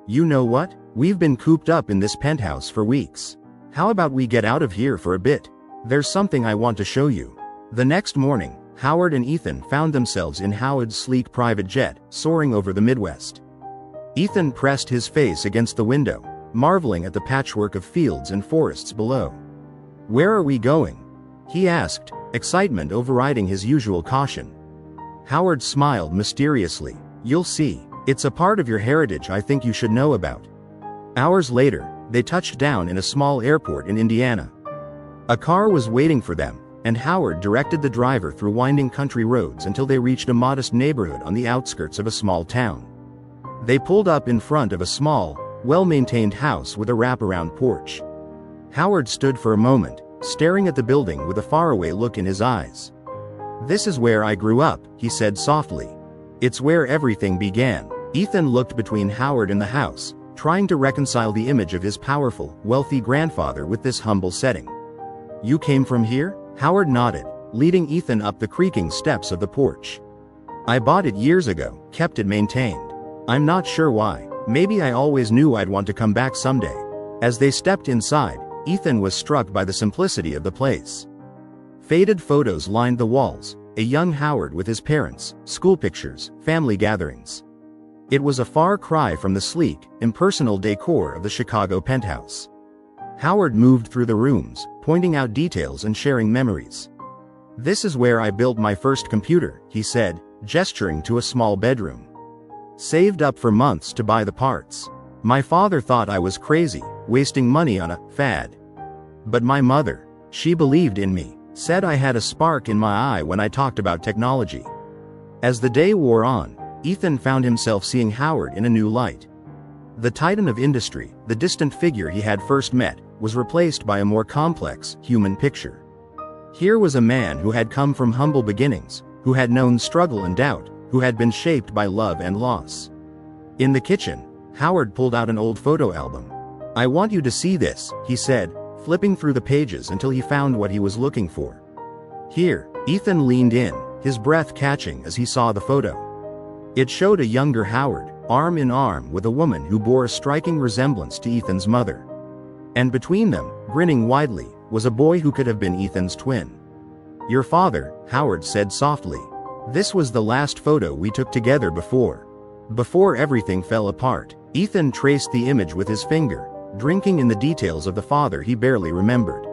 "You know what? We've been cooped up in this penthouse for weeks. How about we get out of here for a bit? There's something I want to show you." The next morning, Howard and Ethan found themselves in Howard's sleek private jet, soaring over the Midwest. Ethan pressed his face against the window, marveling at the patchwork of fields and forests below. "Where are we going?" he asked, excitement overriding his usual caution. Howard smiled mysteriously. "You'll see. It's a part of your heritage I think you should know about." Hours later, they touched down in a small airport in Indiana. A car was waiting for them, and Howard directed the driver through winding country roads until they reached a modest neighborhood on the outskirts of a small town. They pulled up in front of a small, well-maintained house with a wraparound porch. Howard stood for a moment, staring at the building with a faraway look in his eyes. "This is where I grew up," he said softly. "It's where everything began." Ethan looked between Howard and the house, trying to reconcile the image of his powerful, wealthy grandfather with this humble setting. "You came from here?" Howard nodded, leading Ethan up the creaking steps of the porch. "I bought it years ago, kept it maintained. I'm not sure why. Maybe I always knew I'd want to come back someday." As they stepped inside, Ethan was struck by the simplicity of the place. Faded photos lined the walls, a young Howard with his parents, school pictures, family gatherings. It was a far cry from the sleek, impersonal decor of the Chicago penthouse. Howard moved through the rooms, pointing out details and sharing memories. "This is where I built my first computer," he said, gesturing to a small bedroom. "Saved up for months to buy the parts. My father thought I was crazy, wasting money on a fad. But my mother, she believed in me, said I had a spark in my eye when I talked about technology." As the day wore on, Ethan found himself seeing Howard in a new light. The titan of industry, the distant figure he had first met, was replaced by a more complex, human picture. Here was a man who had come from humble beginnings, who had known struggle and doubt, who had been shaped by love and loss. In the kitchen, Howard pulled out an old photo album. "I want you to see this," he said, flipping through the pages until he found what he was looking for. "Here." Ethan leaned in, his breath catching as he saw the photo. It showed a younger Howard, arm in arm with a woman who bore a striking resemblance to Ethan's mother. And between them, grinning widely, was a boy who could have been Ethan's twin. "Your father," Howard said softly. "This was the last photo we took together before everything fell apart." Ethan traced the image with his finger, drinking in the details of the father he barely remembered.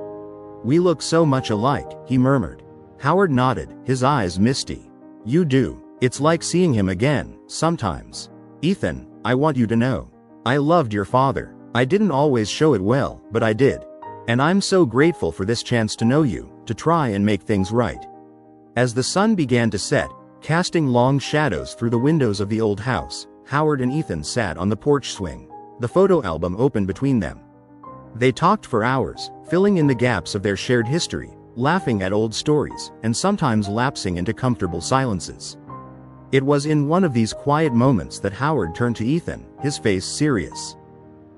"We look so much alike," he murmured. Howard nodded, his eyes misty. "You do. It's like seeing him again, sometimes. Ethan, I want you to know. I loved your father. I didn't always show it well, but I did. And I'm so grateful for this chance to know you, to try and make things right." As the sun began to set, casting long shadows through the windows of the old house, Howard and Ethan sat on the porch swing, the photo album open between them. They talked for hours, filling in the gaps of their shared history, laughing at old stories, and sometimes lapsing into comfortable silences. It was in one of these quiet moments that Howard turned to Ethan, his face serious.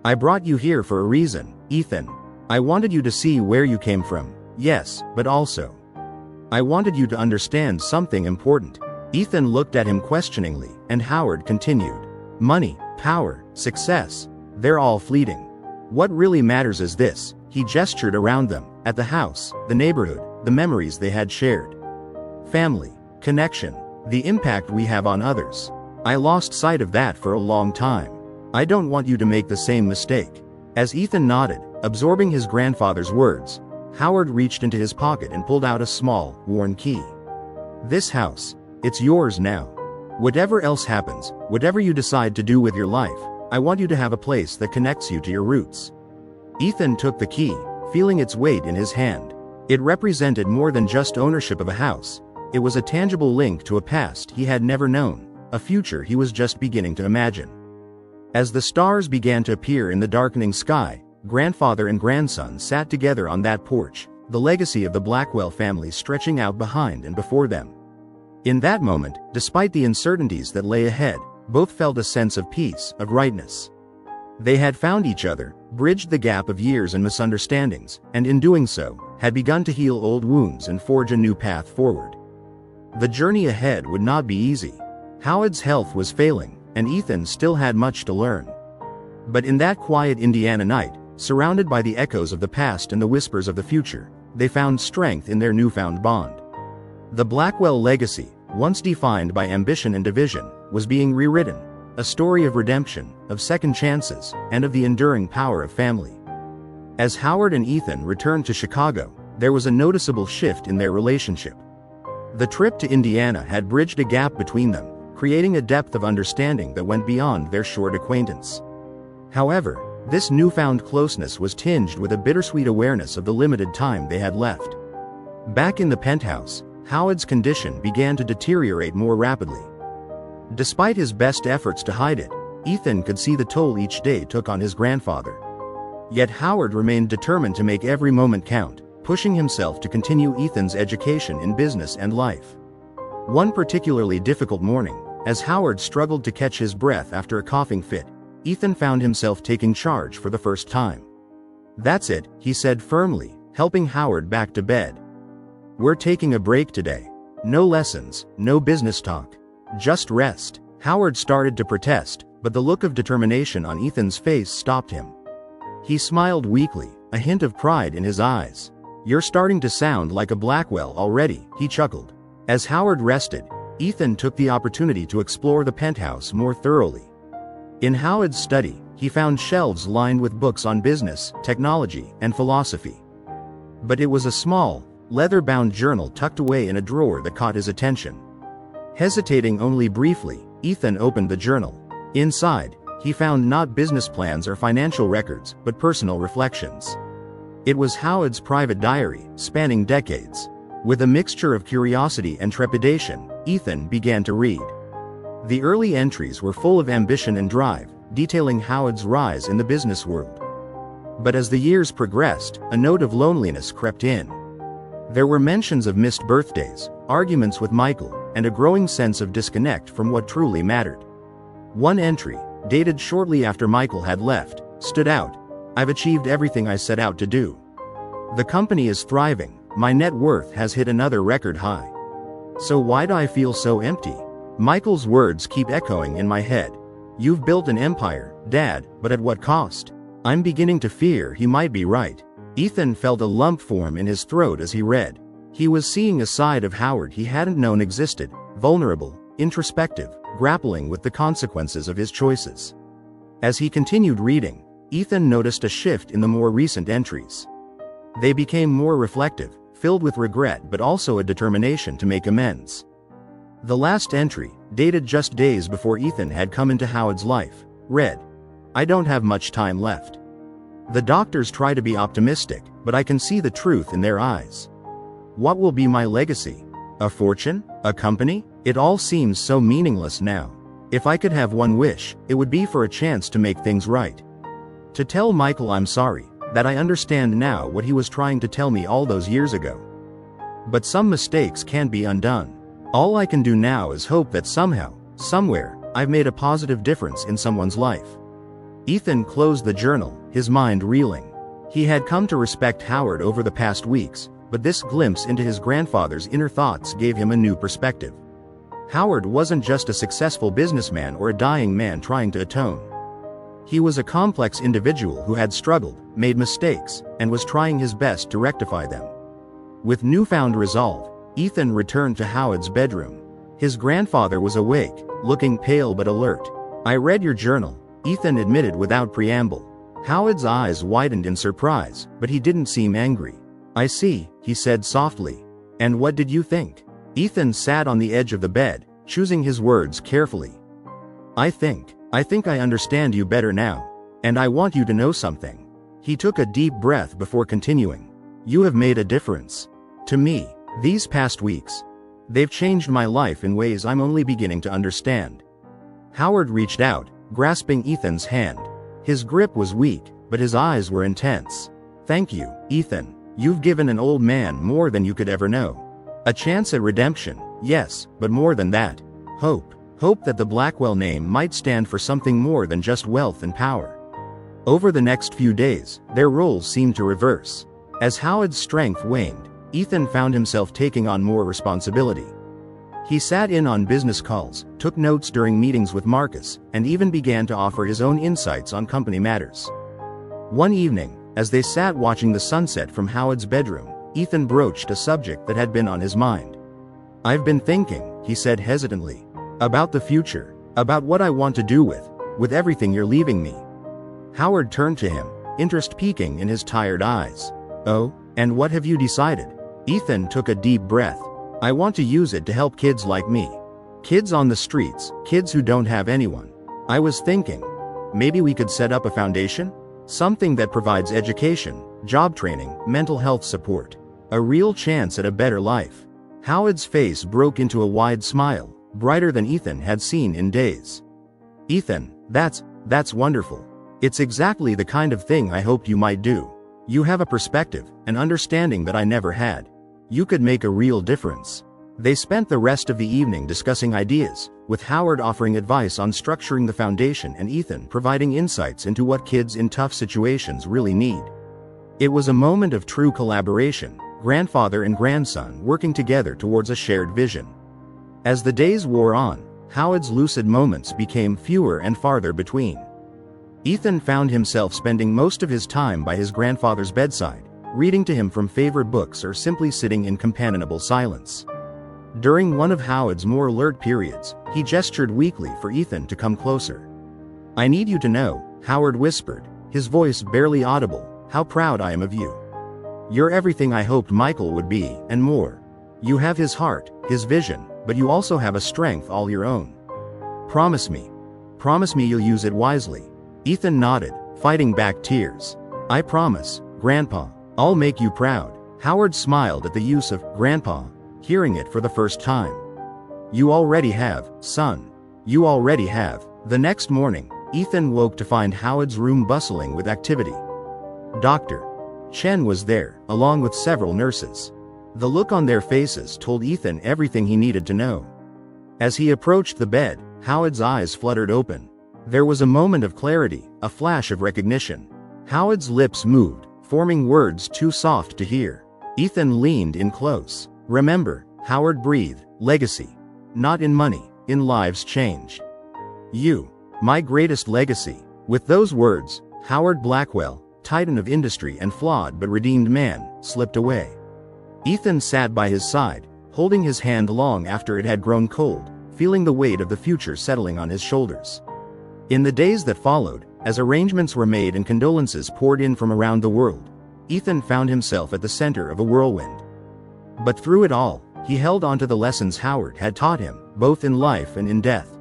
"I brought you here for a reason, Ethan. I wanted you to see where you came from, yes, but also, I wanted you to understand something important." Ethan looked at him questioningly, and Howard continued. "Money, power, success, they're all fleeting. What really matters is this." He gestured around them, at the house, the neighborhood, the memories they had shared. "Family, connection, the impact we have on others. I lost sight of that for a long time. I don't want you to make the same mistake." As Ethan nodded, absorbing his grandfather's words, Howard reached into his pocket and pulled out a small, worn key. "This house, It's yours now. Whatever else happens, whatever you decide to do with your life, I want you to have a place that connects you to your roots." Ethan took the key, feeling its weight in his hand. It represented more than just ownership of a house. It was a tangible link to a past he had never known, a future he was just beginning to imagine. As the stars began to appear in the darkening sky, grandfather and grandson sat together on that porch, the legacy of the Blackwell family stretching out behind and before them. In that moment, despite the uncertainties that lay ahead, both felt a sense of peace, of rightness. They had found each other, bridged the gap of years and misunderstandings, and in doing so, had begun to heal old wounds and forge a new path forward. The journey ahead would not be easy. Howard's health was failing, and Ethan still had much to learn. But in that quiet Indiana night, surrounded by the echoes of the past and the whispers of the future, they found strength in their newfound bond. The Blackwell legacy, once defined by ambition and division, was being rewritten, a story of redemption, of second chances, and of the enduring power of family. As Howard and Ethan returned to Chicago, there was a noticeable shift in their relationship. The trip to Indiana had bridged a gap between them, creating a depth of understanding that went beyond their short acquaintance. However, this newfound closeness was tinged with a bittersweet awareness of the limited time they had left. Back in the penthouse, Howard's condition began to deteriorate more rapidly. Despite his best efforts to hide it, Ethan could see the toll each day took on his grandfather. Yet Howard remained determined to make every moment count, pushing himself to continue Ethan's education in business and life. One particularly difficult morning, as Howard struggled to catch his breath after a coughing fit, Ethan found himself taking charge for the first time. "That's it," he said firmly, helping Howard back to bed. "We're taking a break today. No lessons, no business talk. Just rest." Howard started to protest, but the look of determination on Ethan's face stopped him. He smiled weakly, a hint of pride in his eyes. "You're starting to sound like a Blackwell already," he chuckled. As Howard rested, Ethan took the opportunity to explore the penthouse more thoroughly. In Howard's study, he found shelves lined with books on business, technology, and philosophy. But it was a small, leather-bound journal tucked away in a drawer that caught his attention. Hesitating only briefly, Ethan opened the journal. Inside, he found not business plans or financial records, but personal reflections. It was Howard's private diary, spanning decades. With a mixture of curiosity and trepidation, Ethan began to read. The early entries were full of ambition and drive, detailing Howard's rise in the business world. But as the years progressed, a note of loneliness crept in. There were mentions of missed birthdays, arguments with Michael, and a growing sense of disconnect from what truly mattered. One entry, dated shortly after Michael had left, stood out. "I've achieved everything I set out to do. The company is thriving, my net worth has hit another record high. So why do I feel so empty?" Michael's words keep echoing in my head. "You've built an empire, Dad, but at what cost?" I'm beginning to fear he might be right. Ethan felt a lump form in his throat as he read. He was seeing a side of Howard he hadn't known existed, vulnerable, introspective, grappling with the consequences of his choices. As he continued reading, Ethan noticed a shift in the more recent entries. They became more reflective, filled with regret but also a determination to make amends. The last entry, dated just days before Ethan had come into Howard's life, read, "I don't have much time left. The doctors try to be optimistic, but I can see the truth in their eyes. What will be my legacy? A fortune? A company? It all seems so meaningless now. If I could have one wish, it would be for a chance to make things right. To tell Michael I'm sorry, that I understand now what he was trying to tell me all those years ago. But some mistakes can't be undone. All I can do now is hope that somehow, somewhere, I've made a positive difference in someone's life." Ethan closed the journal, his mind reeling. He had come to respect Howard over the past weeks, but this glimpse into his grandfather's inner thoughts gave him a new perspective. Howard wasn't just a successful businessman or a dying man trying to atone. He was a complex individual who had struggled, made mistakes, and was trying his best to rectify them. With newfound resolve, Ethan returned to Howard's bedroom. His grandfather was awake, looking pale but alert. "I read your journal," Ethan admitted without preamble. Howard's eyes widened in surprise, but he didn't seem angry. "I see," he said softly. "And what did you think?" Ethan sat on the edge of the bed, choosing his words carefully. I think I understand you better now. And I want you to know something. He took a deep breath before continuing. You have made a difference. To me, these past weeks. They've changed my life in ways I'm only beginning to understand. Howard reached out, grasping Ethan's hand. His grip was weak, but his eyes were intense. Thank you, Ethan. You've given an old man more than you could ever know. A chance at redemption, yes, but more than that. Hope. Hope that the Blackwell name might stand for something more than just wealth and power. Over the next few days, their roles seemed to reverse. As Howard's strength waned, Ethan found himself taking on more responsibility. He sat in on business calls, took notes during meetings with Marcus, and even began to offer his own insights on company matters. One evening, as they sat watching the sunset from Howard's bedroom, Ethan broached a subject that had been on his mind. I've been thinking, he said hesitantly, about the future, about what I want to do with everything you're leaving me. Howard turned to him, interest peeking in his tired eyes. Oh, and what have you decided? Ethan took a deep breath. I want to use it to help kids like me. Kids on the streets, kids who don't have anyone. I was thinking, maybe we could set up a foundation? Something that provides education, job training, mental health support. A real chance at a better life. Howard's face broke into a wide smile, brighter than Ethan had seen in days. Ethan, that's wonderful. It's exactly the kind of thing I hoped you might do. You have a perspective, an understanding that I never had. You could make a real difference. They spent the rest of the evening discussing ideas, with Howard offering advice on structuring the foundation and Ethan providing insights into what kids in tough situations really need. It was a moment of true collaboration, grandfather and grandson working together towards a shared vision. As the days wore on, Howard's lucid moments became fewer and farther between. Ethan found himself spending most of his time by his grandfather's bedside, reading to him from favorite books or simply sitting in companionable silence. During one of Howard's more alert periods, he gestured weakly for Ethan to come closer. I need you to know, Howard whispered, his voice barely audible, how proud I am of you. You're everything I hoped Michael would be, and more. You have his heart, his vision, but you also have a strength all your own. Promise me you'll use it wisely. Ethan nodded, fighting back tears. I promise, Grandpa. I'll make you proud. Howard smiled at the use of Grandpa, hearing it for the first time. You already have, son. You already have. The next morning, Ethan woke to find Howard's room bustling with activity. Dr. Chen was there, along with several nurses. The look on their faces told Ethan everything he needed to know. As he approached the bed, Howard's eyes fluttered open. There was a moment of clarity, a flash of recognition. Howard's lips moved, forming words too soft to hear. Ethan leaned in close. Remember, Howard breathed, legacy. Not in money, in lives changed. You, my greatest legacy. With those words, Howard Blackwell, titan of industry and flawed but redeemed man, slipped away. Ethan sat by his side, holding his hand long after it had grown cold, feeling the weight of the future settling on his shoulders. In the days that followed, as arrangements were made and condolences poured in from around the world, Ethan found himself at the center of a whirlwind. But through it all, he held on to the lessons Howard had taught him, both in life and in death.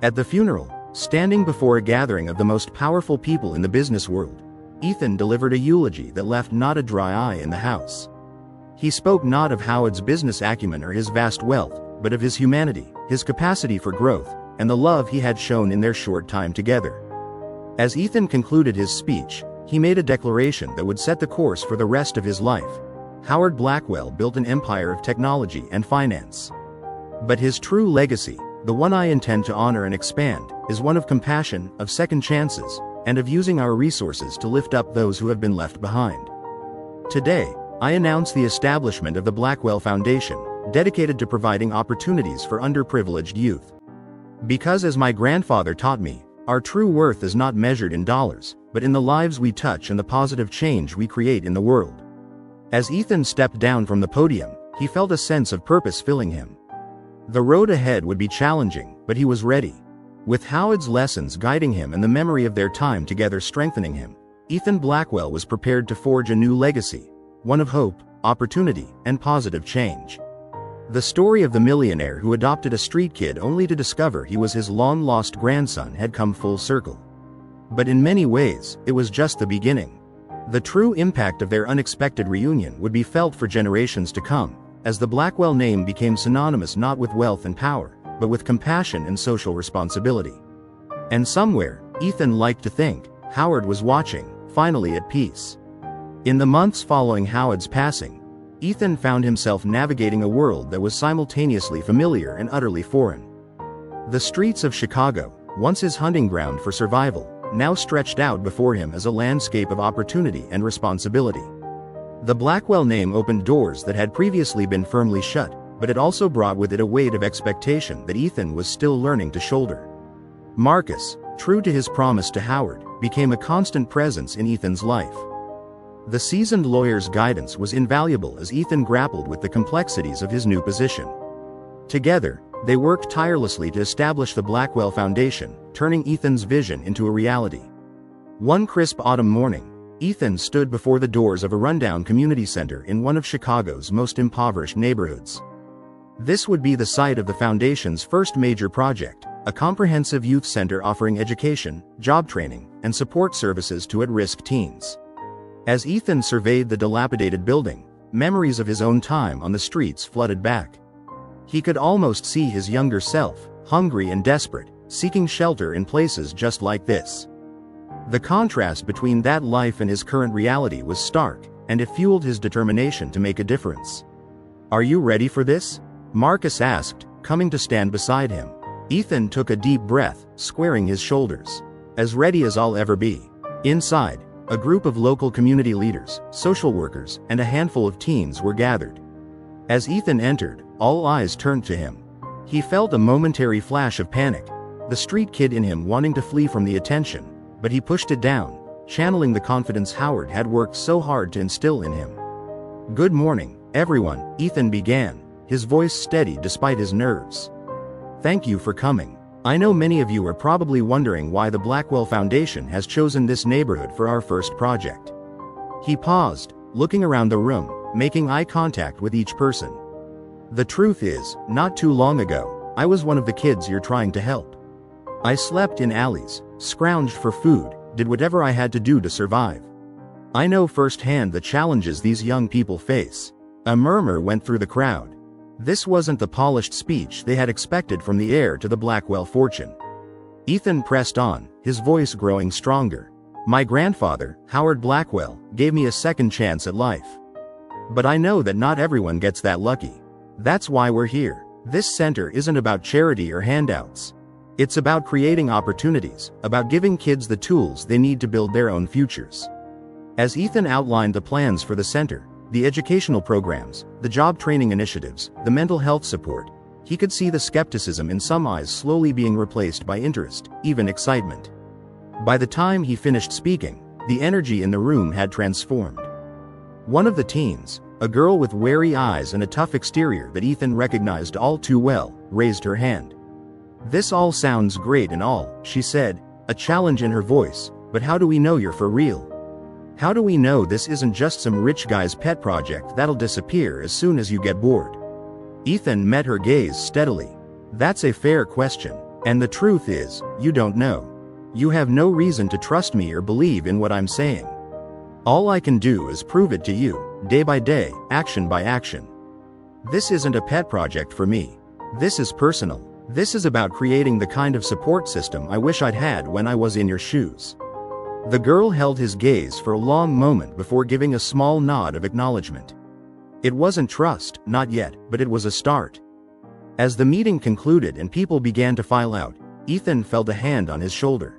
At the funeral, standing before a gathering of the most powerful people in the business world, Ethan delivered a eulogy that left not a dry eye in the house. He spoke not of Howard's business acumen or his vast wealth, but of his humanity, his capacity for growth, and the love he had shown in their short time together. As Ethan concluded his speech, he made a declaration that would set the course for the rest of his life. Howard Blackwell built an empire of technology and finance. But his true legacy, the one I intend to honor and expand, is one of compassion, of second chances, and of using our resources to lift up those who have been left behind. Today, I announce the establishment of the Blackwell Foundation, dedicated to providing opportunities for underprivileged youth. Because as my grandfather taught me, our true worth is not measured in dollars, but in the lives we touch and the positive change we create in the world. As Ethan stepped down from the podium, he felt a sense of purpose filling him. The road ahead would be challenging, but he was ready. With Howard's lessons guiding him and the memory of their time together strengthening him, Ethan Blackwell was prepared to forge a new legacy, one of hope, opportunity, and positive change. The story of the millionaire who adopted a street kid only to discover he was his long-lost grandson had come full circle. But in many ways, it was just the beginning. The true impact of their unexpected reunion would be felt for generations to come, as the Blackwell name became synonymous not with wealth and power, but with compassion and social responsibility. And somewhere, Ethan liked to think, Howard was watching, finally at peace. In the months following Howard's passing, Ethan found himself navigating a world that was simultaneously familiar and utterly foreign. The streets of Chicago, once his hunting ground for survival, now stretched out before him as a landscape of opportunity and responsibility. The Blackwell name opened doors that had previously been firmly shut, but it also brought with it a weight of expectation that Ethan was still learning to shoulder. Marcus, true to his promise to Howard, became a constant presence in Ethan's life. The seasoned lawyer's guidance was invaluable as Ethan grappled with the complexities of his new position. Together, they worked tirelessly to establish the Blackwell Foundation, turning Ethan's vision into a reality. One crisp autumn morning, Ethan stood before the doors of a rundown community center in one of Chicago's most impoverished neighborhoods. This would be the site of the foundation's first major project, a comprehensive youth center offering education, job training, and support services to at-risk teens. As Ethan surveyed the dilapidated building, memories of his own time on the streets flooded back. He could almost see his younger self, hungry and desperate, seeking shelter in places just like this. The contrast between that life and his current reality was stark, and it fueled his determination to make a difference. "Are you ready for this?" Marcus asked, coming to stand beside him. Ethan took a deep breath, squaring his shoulders. "As ready as I'll ever be." Inside, a group of local community leaders, social workers, and a handful of teens were gathered. As Ethan entered, all eyes turned to him. He felt a momentary flash of panic, the street kid in him wanting to flee from the attention, but he pushed it down, channeling the confidence Howard had worked so hard to instill in him. "Good morning, everyone," Ethan began, his voice steady despite his nerves. "Thank you for coming. I know many of you are probably wondering why the Blackwell Foundation has chosen this neighborhood for our first project." He paused, looking around the room, making eye contact with each person. "The truth is, not too long ago, I was one of the kids you're trying to help. I slept in alleys, scrounged for food, did whatever I had to do to survive. I know firsthand the challenges these young people face." A murmur went through the crowd. This wasn't the polished speech they had expected from the heir to the Blackwell fortune. Ethan pressed on, his voice growing stronger. "My grandfather, Howard Blackwell, gave me a second chance at life. But I know that not everyone gets that lucky. That's why we're here. This center isn't about charity or handouts. It's about creating opportunities, about giving kids the tools they need to build their own futures." As Ethan outlined the plans for the center, the educational programs, the job training initiatives, the mental health support, he could see the skepticism in some eyes slowly being replaced by interest, even excitement. By the time he finished speaking, the energy in the room had transformed. One of the teens, a girl with wary eyes and a tough exterior that Ethan recognized all too well, raised her hand. "This all sounds great and all," she said, a challenge in her voice, "but how do we know you're for real? How do we know this isn't just some rich guy's pet project that'll disappear as soon as you get bored?" Ethan met her gaze steadily. "That's a fair question, and the truth is, you don't know. You have no reason to trust me or believe in what I'm saying. All I can do is prove it to you, day by day, action by action. This isn't a pet project for me. This is personal. This is about creating the kind of support system I wish I'd had when I was in your shoes." The girl held his gaze for a long moment before giving a small nod of acknowledgement. It wasn't trust, not yet, but it was a start. As the meeting concluded and people began to file out, Ethan felt a hand on his shoulder.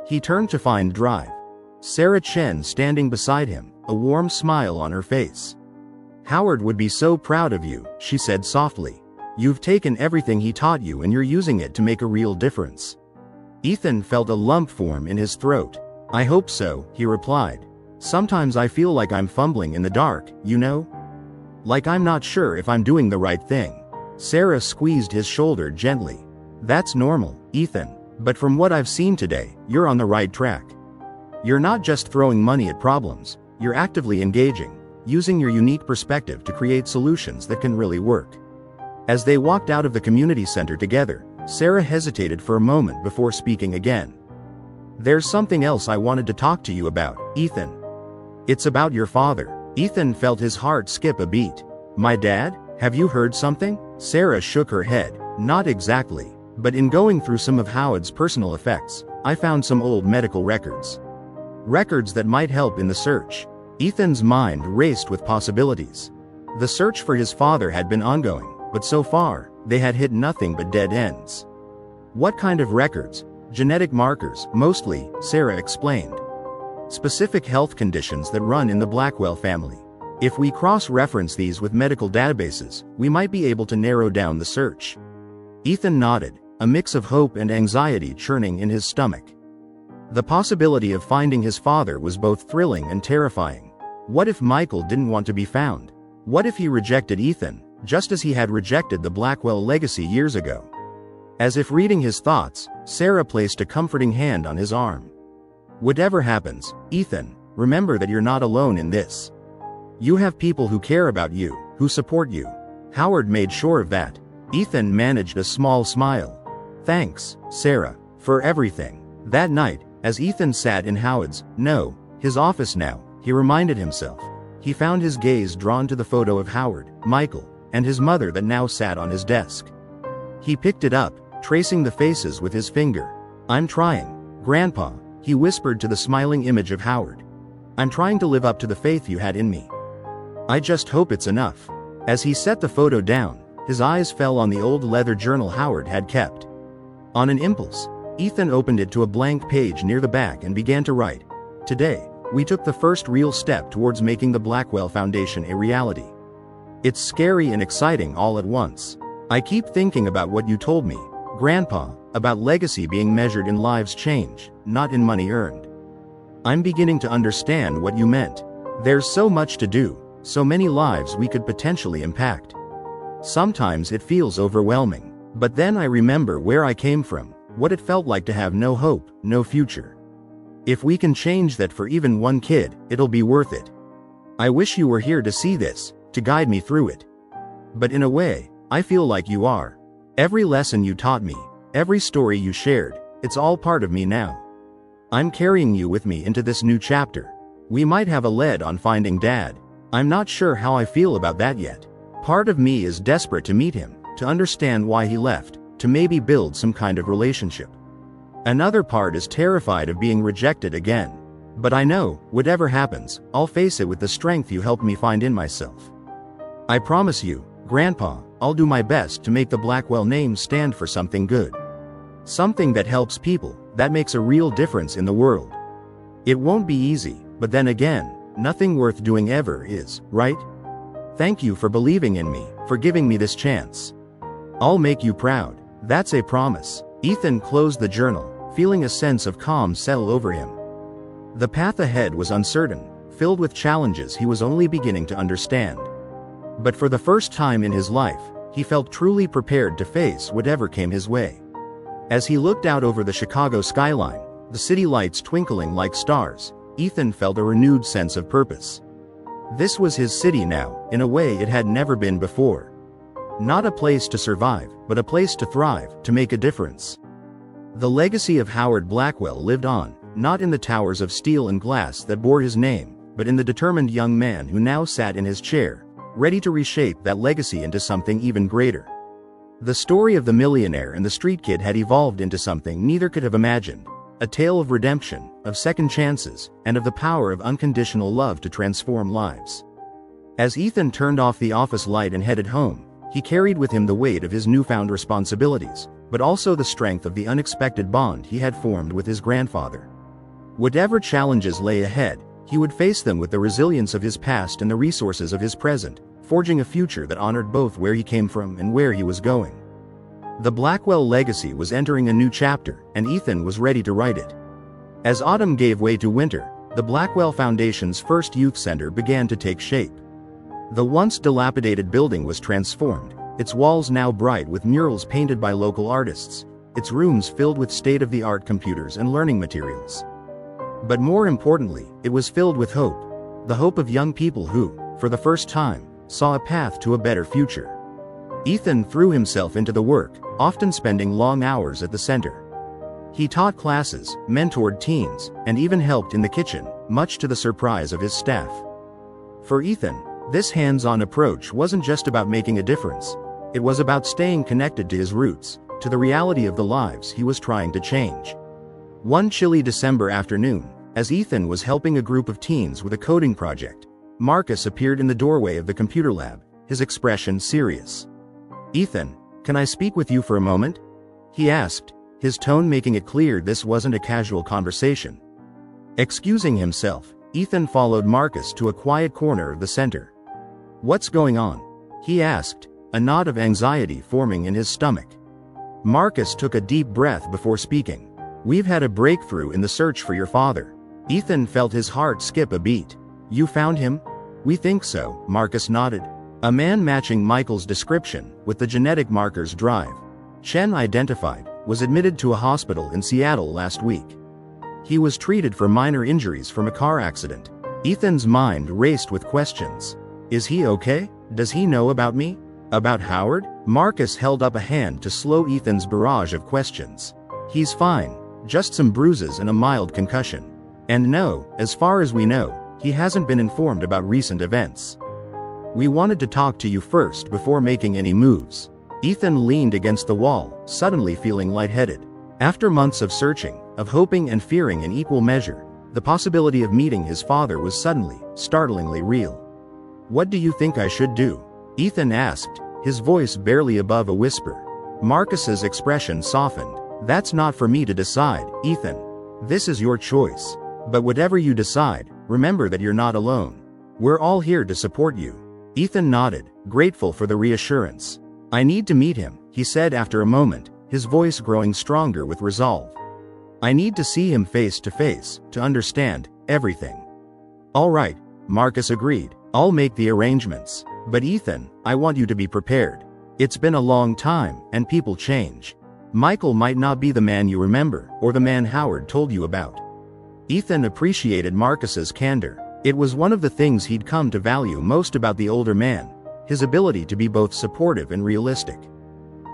He turned to find Drive. Sarah Chen standing beside him, a warm smile on her face. "Howard would be so proud of you," she said softly. "You've taken everything he taught you and you're using it to make a real difference." Ethan felt a lump form in his throat. "I hope so," he replied. "Sometimes I feel like I'm fumbling in the dark, you know? Like I'm not sure if I'm doing the right thing." Sarah squeezed his shoulder gently. "That's normal, Ethan. But from what I've seen today, you're on the right track. You're not just throwing money at problems, you're actively engaging, using your unique perspective to create solutions that can really work." As they walked out of the community center together, Sarah hesitated for a moment before speaking again. "There's something else I wanted to talk to you about, Ethan. It's about your father." Ethan felt his heart skip a beat. "My dad? Have you heard something?" Sarah shook her head. "Not exactly. But in going through some of Howard's personal effects, I found some old medical records. Records that might help in the search." Ethan's mind raced with possibilities. The search for his father had been ongoing, but so far, they had hit nothing but dead ends. "What kind of records?" "Genetic markers, mostly," Sarah explained. "Specific health conditions that run in the Blackwell family. If we cross-reference these with medical databases, we might be able to narrow down the search." Ethan nodded, a mix of hope and anxiety churning in his stomach. The possibility of finding his father was both thrilling and terrifying. What if Michael didn't want to be found? What if he rejected Ethan, just as he had rejected the Blackwell legacy years ago? As if reading his thoughts, Sarah placed a comforting hand on his arm. "Whatever happens, Ethan, remember that you're not alone in this. You have people who care about you, who support you." Howard made sure of that. Ethan managed a small smile. "Thanks, Sarah, for everything." That night, as Ethan sat in his office now, he reminded himself. He found his gaze drawn to the photo of Howard, Michael, and his mother that now sat on his desk. He picked it up, tracing the faces with his finger. "I'm trying, Grandpa," he whispered to the smiling image of Howard. "I'm trying to live up to the faith you had in me. I just hope it's enough." As he set the photo down, his eyes fell on the old leather journal Howard had kept. On an impulse, Ethan opened it to a blank page near the back and began to write. "Today, we took the first real step towards making the Blackwell Foundation a reality. It's scary and exciting all at once. I keep thinking about what you told me, Grandpa, about legacy being measured in lives changed, not in money earned. I'm beginning to understand what you meant. There's so much to do, so many lives we could potentially impact. Sometimes it feels overwhelming, but then I remember where I came from, what it felt like to have no hope, no future. If we can change that for even one kid, it'll be worth it. I wish you were here to see this, to guide me through it. But in a way, I feel like you are. Every lesson you taught me, every story you shared, it's all part of me now. I'm carrying you with me into this new chapter. We might have a lead on finding Dad. I'm not sure how I feel about that yet. Part of me is desperate to meet him, to understand why he left, to maybe build some kind of relationship. Another part is terrified of being rejected again. But I know, whatever happens, I'll face it with the strength you helped me find in myself. I promise you, Grandpa, I'll do my best to make the Blackwell name stand for something good. Something that helps people, that makes a real difference in the world. It won't be easy, but then again, nothing worth doing ever is, right? Thank you for believing in me, for giving me this chance. I'll make you proud. That's a promise." Ethan closed the journal, feeling a sense of calm settle over him. The path ahead was uncertain, filled with challenges he was only beginning to understand. But for the first time in his life, he felt truly prepared to face whatever came his way. As he looked out over the Chicago skyline, the city lights twinkling like stars, Ethan felt a renewed sense of purpose. This was his city now, in a way it had never been before. Not a place to survive, but a place to thrive, to make a difference. The legacy of Howard Blackwell lived on, not in the towers of steel and glass that bore his name, but in the determined young man who now sat in his chair, ready to reshape that legacy into something even greater. The story of the millionaire and the street kid had evolved into something neither could have imagined, a tale of redemption, of second chances, and of the power of unconditional love to transform lives. As Ethan turned off the office light and headed home, he carried with him the weight of his newfound responsibilities, but also the strength of the unexpected bond he had formed with his grandfather. Whatever challenges lay ahead, he would face them with the resilience of his past and the resources of his present, forging a future that honored both where he came from and where he was going. The Blackwell legacy was entering a new chapter, and Ethan was ready to write it. As autumn gave way to winter, the Blackwell Foundation's first youth center began to take shape. The once dilapidated building was transformed, its walls now bright with murals painted by local artists, its rooms filled with state-of-the-art computers and learning materials. But more importantly, it was filled with hope, the hope of young people who, for the first time, saw a path to a better future. Ethan threw himself into the work, often spending long hours at the center. He taught classes, mentored teens, and even helped in the kitchen, much to the surprise of his staff. For Ethan, this hands-on approach wasn't just about making a difference. It was about staying connected to his roots, to the reality of the lives he was trying to change. One chilly December afternoon, as Ethan was helping a group of teens with a coding project, Marcus appeared in the doorway of the computer lab, his expression serious. "Ethan, can I speak with you for a moment?" he asked, his tone making it clear this wasn't a casual conversation. Excusing himself, Ethan followed Marcus to a quiet corner of the center. "What's going on?" he asked, a knot of anxiety forming in his stomach. Marcus took a deep breath before speaking. "We've had a breakthrough in the search for your father." Ethan felt his heart skip a beat. "You found him?" "We think so," Marcus nodded. "A man matching Michael's description, with the genetic markers drive Chen identified, was admitted to a hospital in Seattle last week. He was treated for minor injuries from a car accident." Ethan's mind raced with questions. "Is he okay? Does he know about me? About Howard?" Marcus held up a hand to slow Ethan's barrage of questions. "He's fine, just some bruises and a mild concussion. And no, as far as we know, he hasn't been informed about recent events. We wanted to talk to you first before making any moves." Ethan leaned against the wall, suddenly feeling lightheaded. After months of searching, of hoping and fearing in equal measure, the possibility of meeting his father was suddenly, startlingly real. "What do you think I should do?" Ethan asked, his voice barely above a whisper. Marcus's expression softened. "That's not for me to decide, Ethan. This is your choice. But whatever you decide, remember that you're not alone. We're all here to support you." Ethan nodded, grateful for the reassurance. "I need to meet him," he said after a moment, his voice growing stronger with resolve. "I need to see him face to face, to understand everything." "All right," Marcus agreed. "I'll make the arrangements. But Ethan, I want you to be prepared. It's been a long time, and people change. Michael might not be the man you remember, or the man Howard told you about." Ethan appreciated Marcus's candor. It was one of the things he'd come to value most about the older man, his ability to be both supportive and realistic.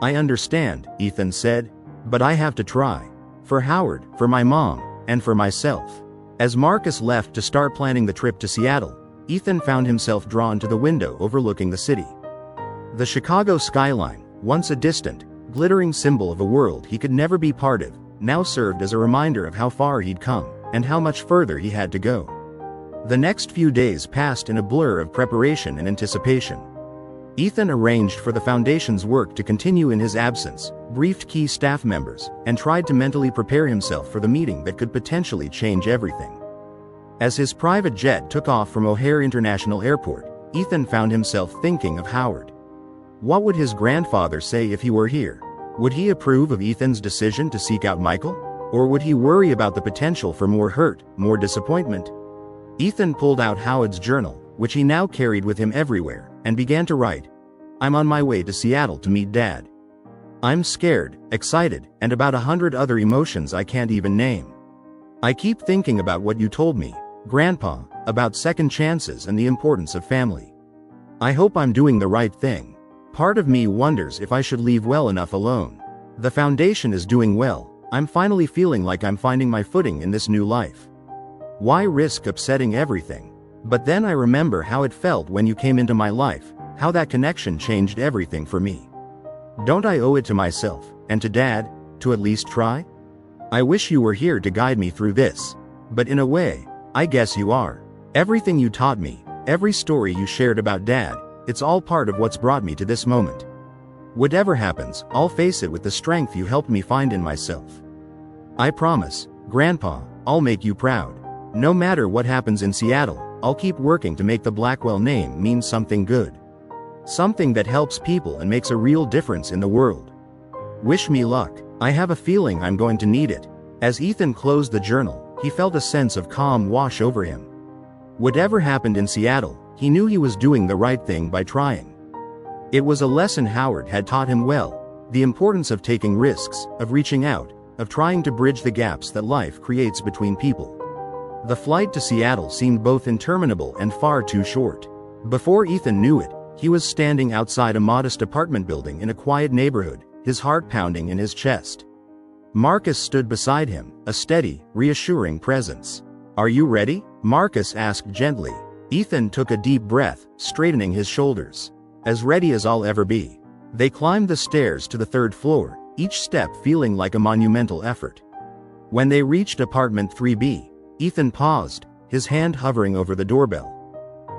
"I understand," Ethan said, "but I have to try. For Howard, for my mom, and for myself." As Marcus left to start planning the trip to Seattle, Ethan found himself drawn to the window overlooking the city. The Chicago skyline, once a distant, glittering symbol of a world he could never be part of, now served as a reminder of how far he'd come, and how much further he had to go. The next few days passed in a blur of preparation and anticipation. Ethan arranged for the foundation's work to continue in his absence, briefed key staff members, and tried to mentally prepare himself for the meeting that could potentially change everything. As his private jet took off from O'Hare International Airport, Ethan found himself thinking of Howard. What would his grandfather say if he were here? Would he approve of Ethan's decision to seek out Michael? Or would he worry about the potential for more hurt, more disappointment? Ethan pulled out Howard's journal, which he now carried with him everywhere, and began to write. "I'm on my way to Seattle to meet Dad. I'm scared, excited, and about 100 other emotions I can't even name. I keep thinking about what you told me, Grandpa, about second chances and the importance of family. I hope I'm doing the right thing. Part of me wonders if I should leave well enough alone. The foundation is doing well. I'm finally feeling like I'm finding my footing in this new life. Why risk upsetting everything? But then I remember how it felt when you came into my life, how that connection changed everything for me. Don't I owe it to myself, and to Dad, to at least try? I wish you were here to guide me through this. But in a way, I guess you are. Everything you taught me, every story you shared about Dad, it's all part of what's brought me to this moment. Whatever happens, I'll face it with the strength you helped me find in myself. I promise, Grandpa, I'll make you proud. No matter what happens in Seattle, I'll keep working to make the Blackwell name mean something good. Something that helps people and makes a real difference in the world. Wish me luck. I have a feeling I'm going to need it." As Ethan closed the journal, he felt a sense of calm wash over him. Whatever happened in Seattle, he knew he was doing the right thing by trying. It was a lesson Howard had taught him well, the importance of taking risks, of reaching out, of trying to bridge the gaps that life creates between people. The flight to Seattle seemed both interminable and far too short. Before Ethan knew it, He was standing outside a modest apartment building in a quiet neighborhood, his heart pounding in his chest. Marcus stood beside him, a steady, reassuring presence. "Are you ready?" Marcus asked gently. Ethan took a deep breath, straightening his shoulders. "As ready as I'll ever be." They climbed the stairs to the third floor, each step feeling like a monumental effort. When they reached apartment 3B, Ethan paused, his hand hovering over the doorbell.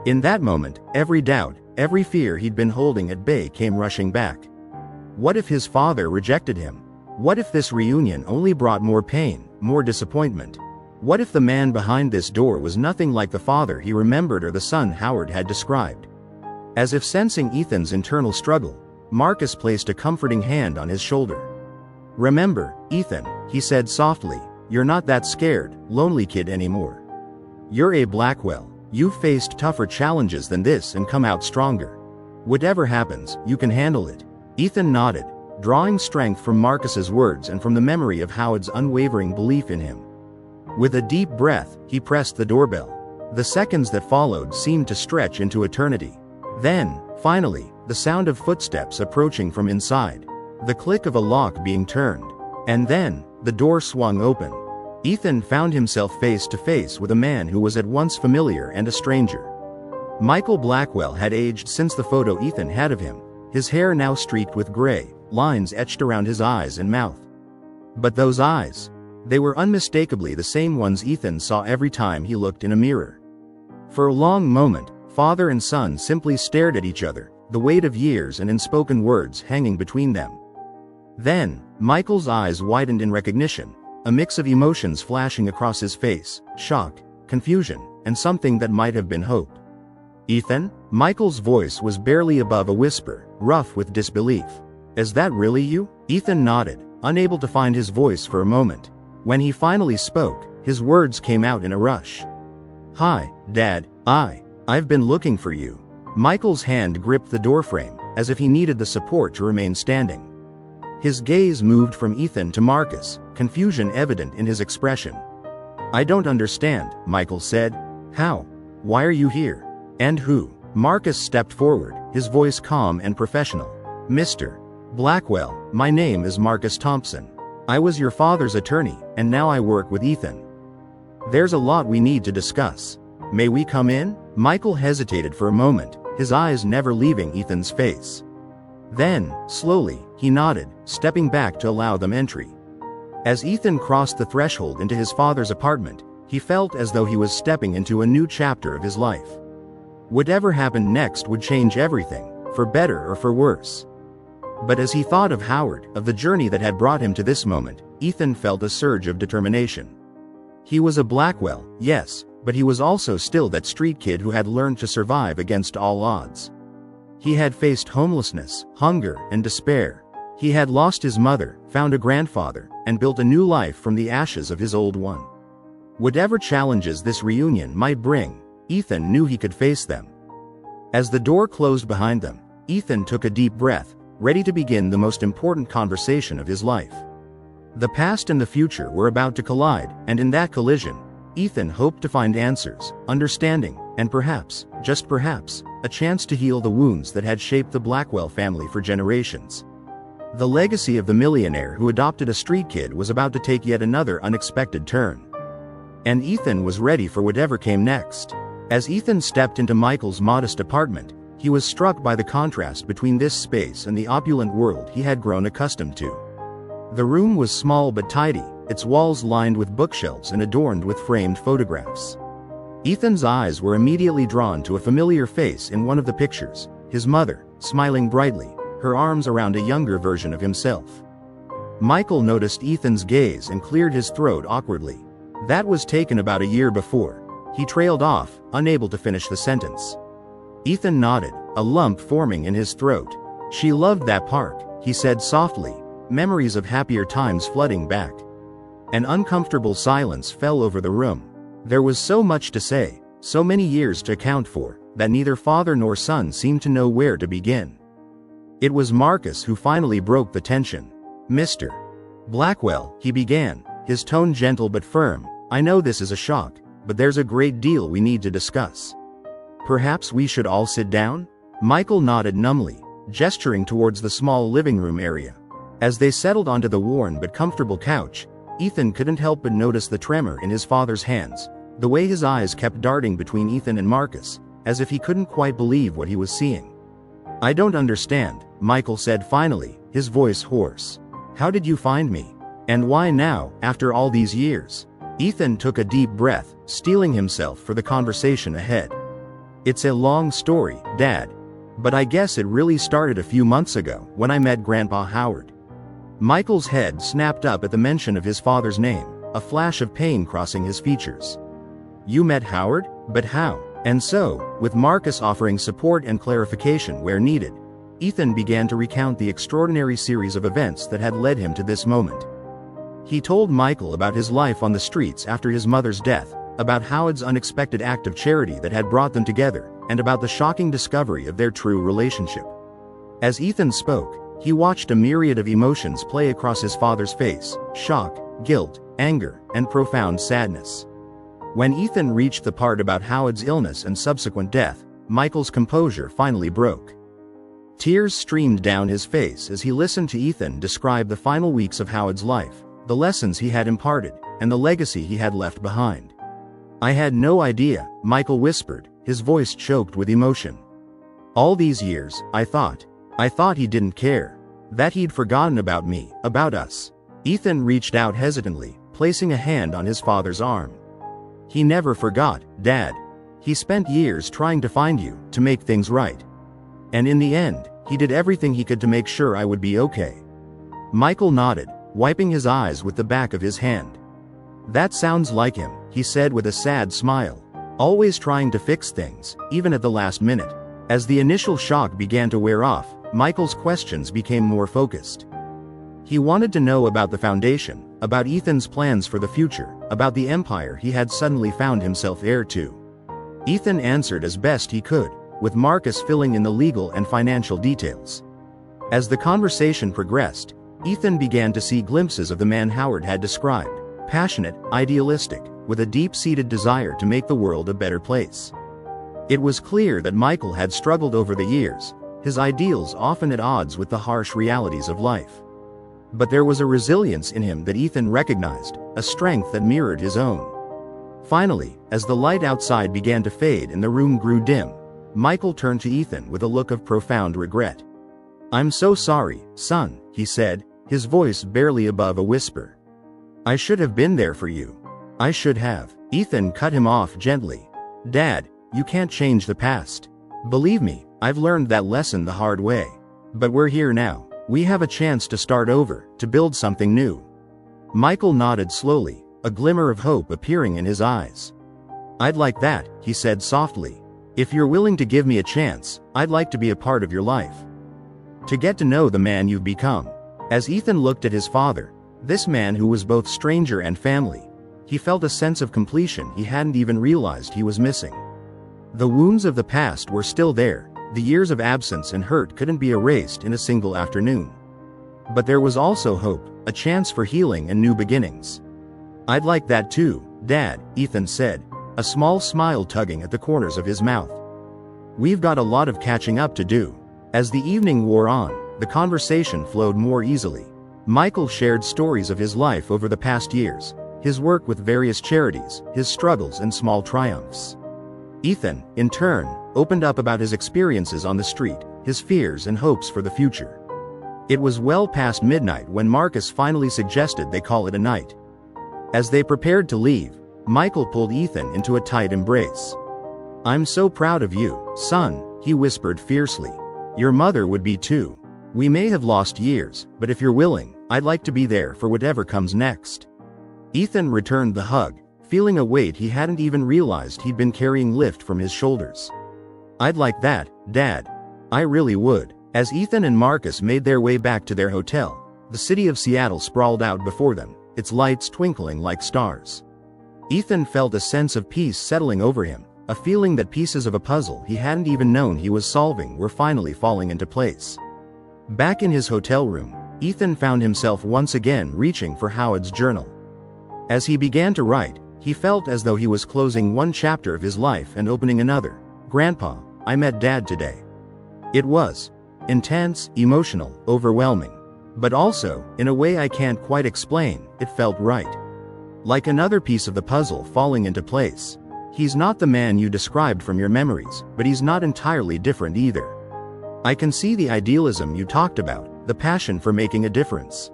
In that moment, every doubt, every fear he'd been holding at bay came rushing back. What if his father rejected him? What if this reunion only brought more pain, more disappointment? What if the man behind this door was nothing like the father he remembered or the son Howard had described? As if sensing Ethan's internal struggle, Marcus placed a comforting hand on his shoulder. "Remember, Ethan," he said softly, "you're not that scared, lonely kid anymore. You're a Blackwell. You've faced tougher challenges than this and come out stronger. Whatever happens, you can handle it." Ethan nodded, drawing strength from Marcus's words and from the memory of Howard's unwavering belief in him. With a deep breath, he pressed the doorbell. The seconds that followed seemed to stretch into eternity. Then, finally, the sound of footsteps approaching from inside, the click of a lock being turned, and then, the door swung open. Ethan found himself face to face with a man who was at once familiar and a stranger. Michael Blackwell had aged since the photo Ethan had of him, his hair now streaked with gray, lines etched around his eyes and mouth. But those eyes, they were unmistakably the same ones Ethan saw every time he looked in a mirror. For a long moment, father and son simply stared at each other, the weight of years and unspoken words hanging between them. Then, Michael's eyes widened in recognition, a mix of emotions flashing across his face: shock, confusion, and something that might have been hope. "Ethan?" Michael's voice was barely above a whisper, rough with disbelief. "Is that really you?" Ethan nodded, unable to find his voice for a moment. When he finally spoke, his words came out in a rush. "Hi, Dad, I've been looking for you." Michael's hand gripped the doorframe, as if he needed the support to remain standing. His gaze moved from Ethan to Marcus, confusion evident in his expression. "I don't understand," Michael said. "How? Why are you here? And who?" Marcus stepped forward, his voice calm and professional. "Mr. Blackwell, my name is Marcus Thompson. I was your father's attorney, and now I work with Ethan. There's a lot we need to discuss. May we come in?" Michael hesitated for a moment, his eyes never leaving Ethan's face. Then, slowly, he nodded, stepping back to allow them entry. As Ethan crossed the threshold into his father's apartment, he felt as though he was stepping into a new chapter of his life. Whatever happened next would change everything, for better or for worse. But as he thought of Howard, of the journey that had brought him to this moment, Ethan felt a surge of determination. He was a Blackwell, yes, but he was also still that street kid who had learned to survive against all odds. He had faced homelessness, hunger, and despair. He had lost his mother, found a grandfather, and built a new life from the ashes of his old one. Whatever challenges this reunion might bring, Ethan knew he could face them. As the door closed behind them, Ethan took a deep breath, ready to begin the most important conversation of his life. The past and the future were about to collide, and in that collision, Ethan hoped to find answers, understanding, and perhaps, just perhaps, a chance to heal the wounds that had shaped the Blackwell family for generations. The legacy of the millionaire who adopted a street kid was about to take yet another unexpected turn. And Ethan was ready for whatever came next. As Ethan stepped into Michael's modest apartment, he was struck by the contrast between this space and the opulent world he had grown accustomed to. The room was small but tidy, its walls lined with bookshelves and adorned with framed photographs. Ethan's eyes were immediately drawn to a familiar face in one of the pictures, his mother, smiling brightly, her arms around a younger version of himself. Michael noticed Ethan's gaze and cleared his throat awkwardly. "That was taken about a year before." He trailed off, unable to finish the sentence. Ethan nodded, a lump forming in his throat. "She loved that park," he said softly, memories of happier times flooding back. An uncomfortable silence fell over the room. There was so much to say, so many years to account for, that neither father nor son seemed to know where to begin. It was Marcus who finally broke the tension. "Mr. Blackwell," he began, his tone gentle but firm, "I know this is a shock, but there's a great deal we need to discuss. Perhaps we should all sit down?" Michael nodded numbly, gesturing towards the small living room area. As they settled onto the worn but comfortable couch, Ethan couldn't help but notice the tremor in his father's hands, the way his eyes kept darting between Ethan and Marcus, as if he couldn't quite believe what he was seeing. "I don't understand," Michael said finally, his voice hoarse. "How did you find me? And why now, after all these years?" Ethan took a deep breath, steeling himself for the conversation ahead. "It's a long story, Dad. But I guess it really started a few months ago, when I met Grandpa Howard." Michael's head snapped up at the mention of his father's name, a flash of pain crossing his features. "You met Howard? But how?" And so, with Marcus offering support and clarification where needed, Ethan began to recount the extraordinary series of events that had led him to this moment. He told Michael about his life on the streets after his mother's death, about Howard's unexpected act of charity that had brought them together, and about the shocking discovery of their true relationship. As Ethan spoke, he watched a myriad of emotions play across his father's face: shock, guilt, anger, and profound sadness. When Ethan reached the part about Howard's illness and subsequent death, Michael's composure finally broke. Tears streamed down his face as he listened to Ethan describe the final weeks of Howard's life, the lessons he had imparted, and the legacy he had left behind. "I had no idea," Michael whispered, his voice choked with emotion. "All these years, I thought he didn't care. That he'd forgotten about me, about us." Ethan reached out hesitantly, placing a hand on his father's arm. "He never forgot, Dad. He spent years trying to find you, to make things right. And in the end, he did everything he could to make sure I would be okay." Michael nodded, wiping his eyes with the back of his hand. "That sounds like him," he said with a sad smile. "Always trying to fix things, even at the last minute." As the initial shock began to wear off, Michael's questions became more focused. He wanted to know about the foundation, about Ethan's plans for the future, about the empire he had suddenly found himself heir to. Ethan answered as best he could, with Marcus filling in the legal and financial details. As the conversation progressed, Ethan began to see glimpses of the man Howard had described: passionate, idealistic, with a deep-seated desire to make the world a better place. It was clear that Michael had struggled over the years, his ideals often at odds with the harsh realities of life. But there was a resilience in him that Ethan recognized, a strength that mirrored his own. Finally, as the light outside began to fade and the room grew dim, Michael turned to Ethan with a look of profound regret. "I'm so sorry, son," he said, his voice barely above a whisper. "I should have been there for you. I should have." Ethan cut him off gently. "Dad, you can't change the past. Believe me, I've learned that lesson the hard way. But we're here now. We have a chance to start over, to build something new." Michael nodded slowly, a glimmer of hope appearing in his eyes. "I'd like that," he said softly. "If you're willing to give me a chance, I'd like to be a part of your life. To get to know the man you've become." As Ethan looked at his father, this man who was both stranger and family, he felt a sense of completion he hadn't even realized he was missing. The wounds of the past were still there, the years of absence and hurt couldn't be erased in a single afternoon. But there was also hope, a chance for healing and new beginnings. "I'd like that too, Dad," Ethan said, a small smile tugging at the corners of his mouth. "We've got a lot of catching up to do." As the evening wore on, the conversation flowed more easily. Michael shared stories of his life over the past years, his work with various charities, his struggles and small triumphs. Ethan, in turn, opened up about his experiences on the street, his fears and hopes for the future. It was well past midnight when Marcus finally suggested they call it a night. As they prepared to leave, Michael pulled Ethan into a tight embrace. "I'm so proud of you, son," he whispered fiercely. "Your mother would be too. We may have lost years, but if you're willing, I'd like to be there for whatever comes next." Ethan returned the hug, feeling a weight he hadn't even realized he'd been carrying lift from his shoulders. "I'd like that, Dad. I really would." As Ethan and Marcus made their way back to their hotel, the city of Seattle sprawled out before them, its lights twinkling like stars. Ethan felt a sense of peace settling over him, a feeling that pieces of a puzzle he hadn't even known he was solving were finally falling into place. Back in his hotel room, Ethan found himself once again reaching for Howard's journal. As he began to write, he felt as though he was closing one chapter of his life and opening another. "Grandpa, I met Dad today. It was intense, emotional, overwhelming. But also, in a way I can't quite explain, it felt right. Like another piece of the puzzle falling into place. He's not the man you described from your memories, but he's not entirely different either. I can see the idealism you talked about, the passion for making a difference.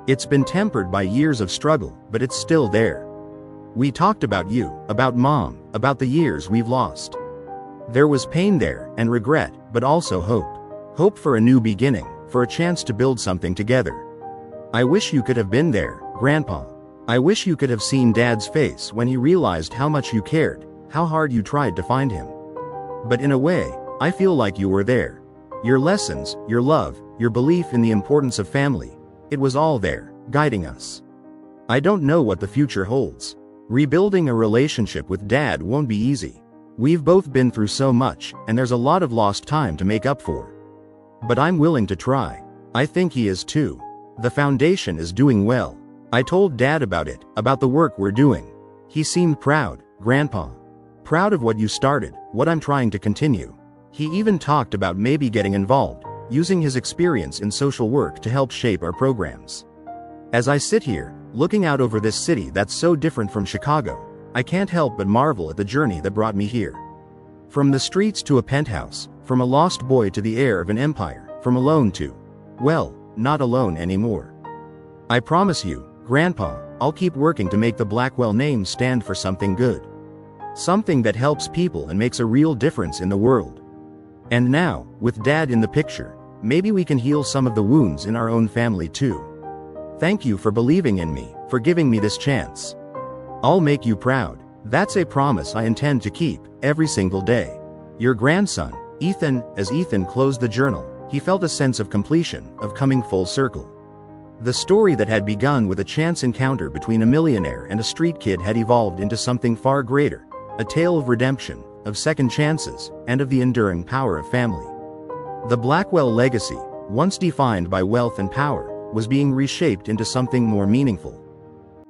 It's been tempered by years of struggle, but it's still there. We talked about you, about Mom, about the years we've lost. There was pain there, and regret, but also hope. Hope for a new beginning, for a chance to build something together. I wish you could have been there, Grandpa. I wish you could have seen Dad's face when he realized how much you cared, how hard you tried to find him. But in a way, I feel like you were there. Your lessons, your love, your belief in the importance of family, it was all there, guiding us. I don't know what the future holds. Rebuilding a relationship with Dad won't be easy. We've both been through so much, and there's a lot of lost time to make up for. But I'm willing to try. I think he is too. The foundation is doing well. I told Dad about it, about the work we're doing. He seemed proud, Grandpa. Proud of what you started, what I'm trying to continue. He even talked about maybe getting involved, using his experience in social work to help shape our programs. As I sit here, looking out over this city that's so different from Chicago, I can't help but marvel at the journey that brought me here. From the streets to a penthouse, from a lost boy to the heir of an empire, from alone to, well, not alone anymore. I promise you, Grandpa, I'll keep working to make the Blackwell name stand for something good. Something that helps people and makes a real difference in the world. And now, with Dad in the picture, maybe we can heal some of the wounds in our own family too. Thank you for believing in me, for giving me this chance. I'll make you proud. That's a promise I intend to keep, every single day. Your grandson, Ethan. As Ethan closed the journal, he felt a sense of completion, of coming full circle. The story that had begun with a chance encounter between a millionaire and a street kid had evolved into something far greater, a tale of redemption, of second chances, and of the enduring power of family. The Blackwell legacy, once defined by wealth and power, was being reshaped into something more meaningful.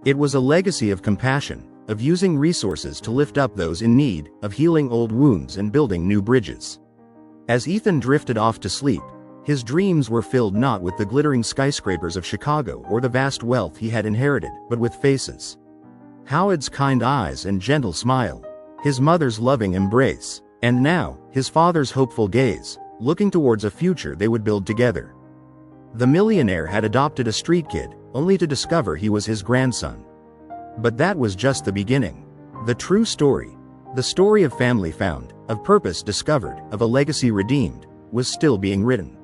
It was a legacy of compassion, of using resources to lift up those in need, of healing old wounds and building new bridges. As Ethan drifted off to sleep, his dreams were filled not with the glittering skyscrapers of Chicago or the vast wealth he had inherited, but with faces. Howard's kind eyes and gentle smile, his mother's loving embrace, and now, his father's hopeful gaze, looking towards a future they would build together. The millionaire had adopted a street kid, only to discover he was his grandson. But that was just the beginning. The true story, the story of family found, of purpose discovered, of a legacy redeemed, was still being written.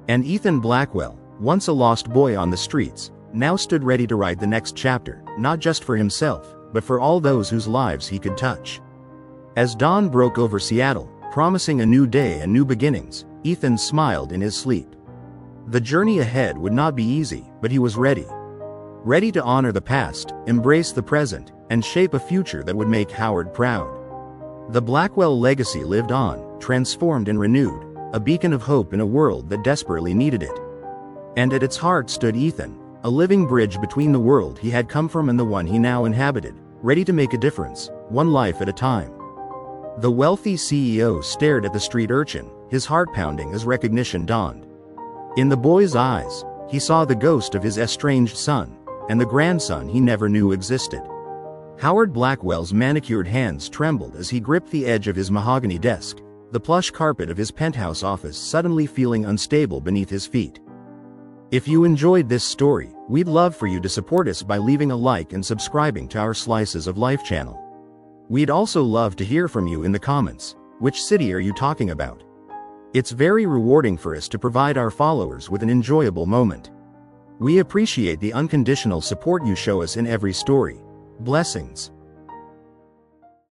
And Ethan Blackwell, once a lost boy on the streets, now stood ready to write the next chapter, not just for himself, but for all those whose lives he could touch. As dawn broke over Seattle, promising a new day and new beginnings, Ethan smiled in his sleep. The journey ahead would not be easy, but he was ready. Ready to honor the past, embrace the present, and shape a future that would make Howard proud. The Blackwell legacy lived on, transformed and renewed, a beacon of hope in a world that desperately needed it. And at its heart stood Ethan, a living bridge between the world he had come from and the one he now inhabited, ready to make a difference, one life at a time. The wealthy CEO stared at the street urchin, his heart pounding as recognition dawned. In the boy's eyes, he saw the ghost of his estranged son, and the grandson he never knew existed. Howard Blackwell's manicured hands trembled as he gripped the edge of his mahogany desk, the plush carpet of his penthouse office suddenly feeling unstable beneath his feet. If you enjoyed this story, we'd love for you to support us by leaving a like and subscribing to our Slices of Life channel. We'd also love to hear from you in the comments. Which city are you talking about? It's very rewarding for us to provide our followers with an enjoyable moment. We appreciate the unconditional support you show us in every story. Blessings.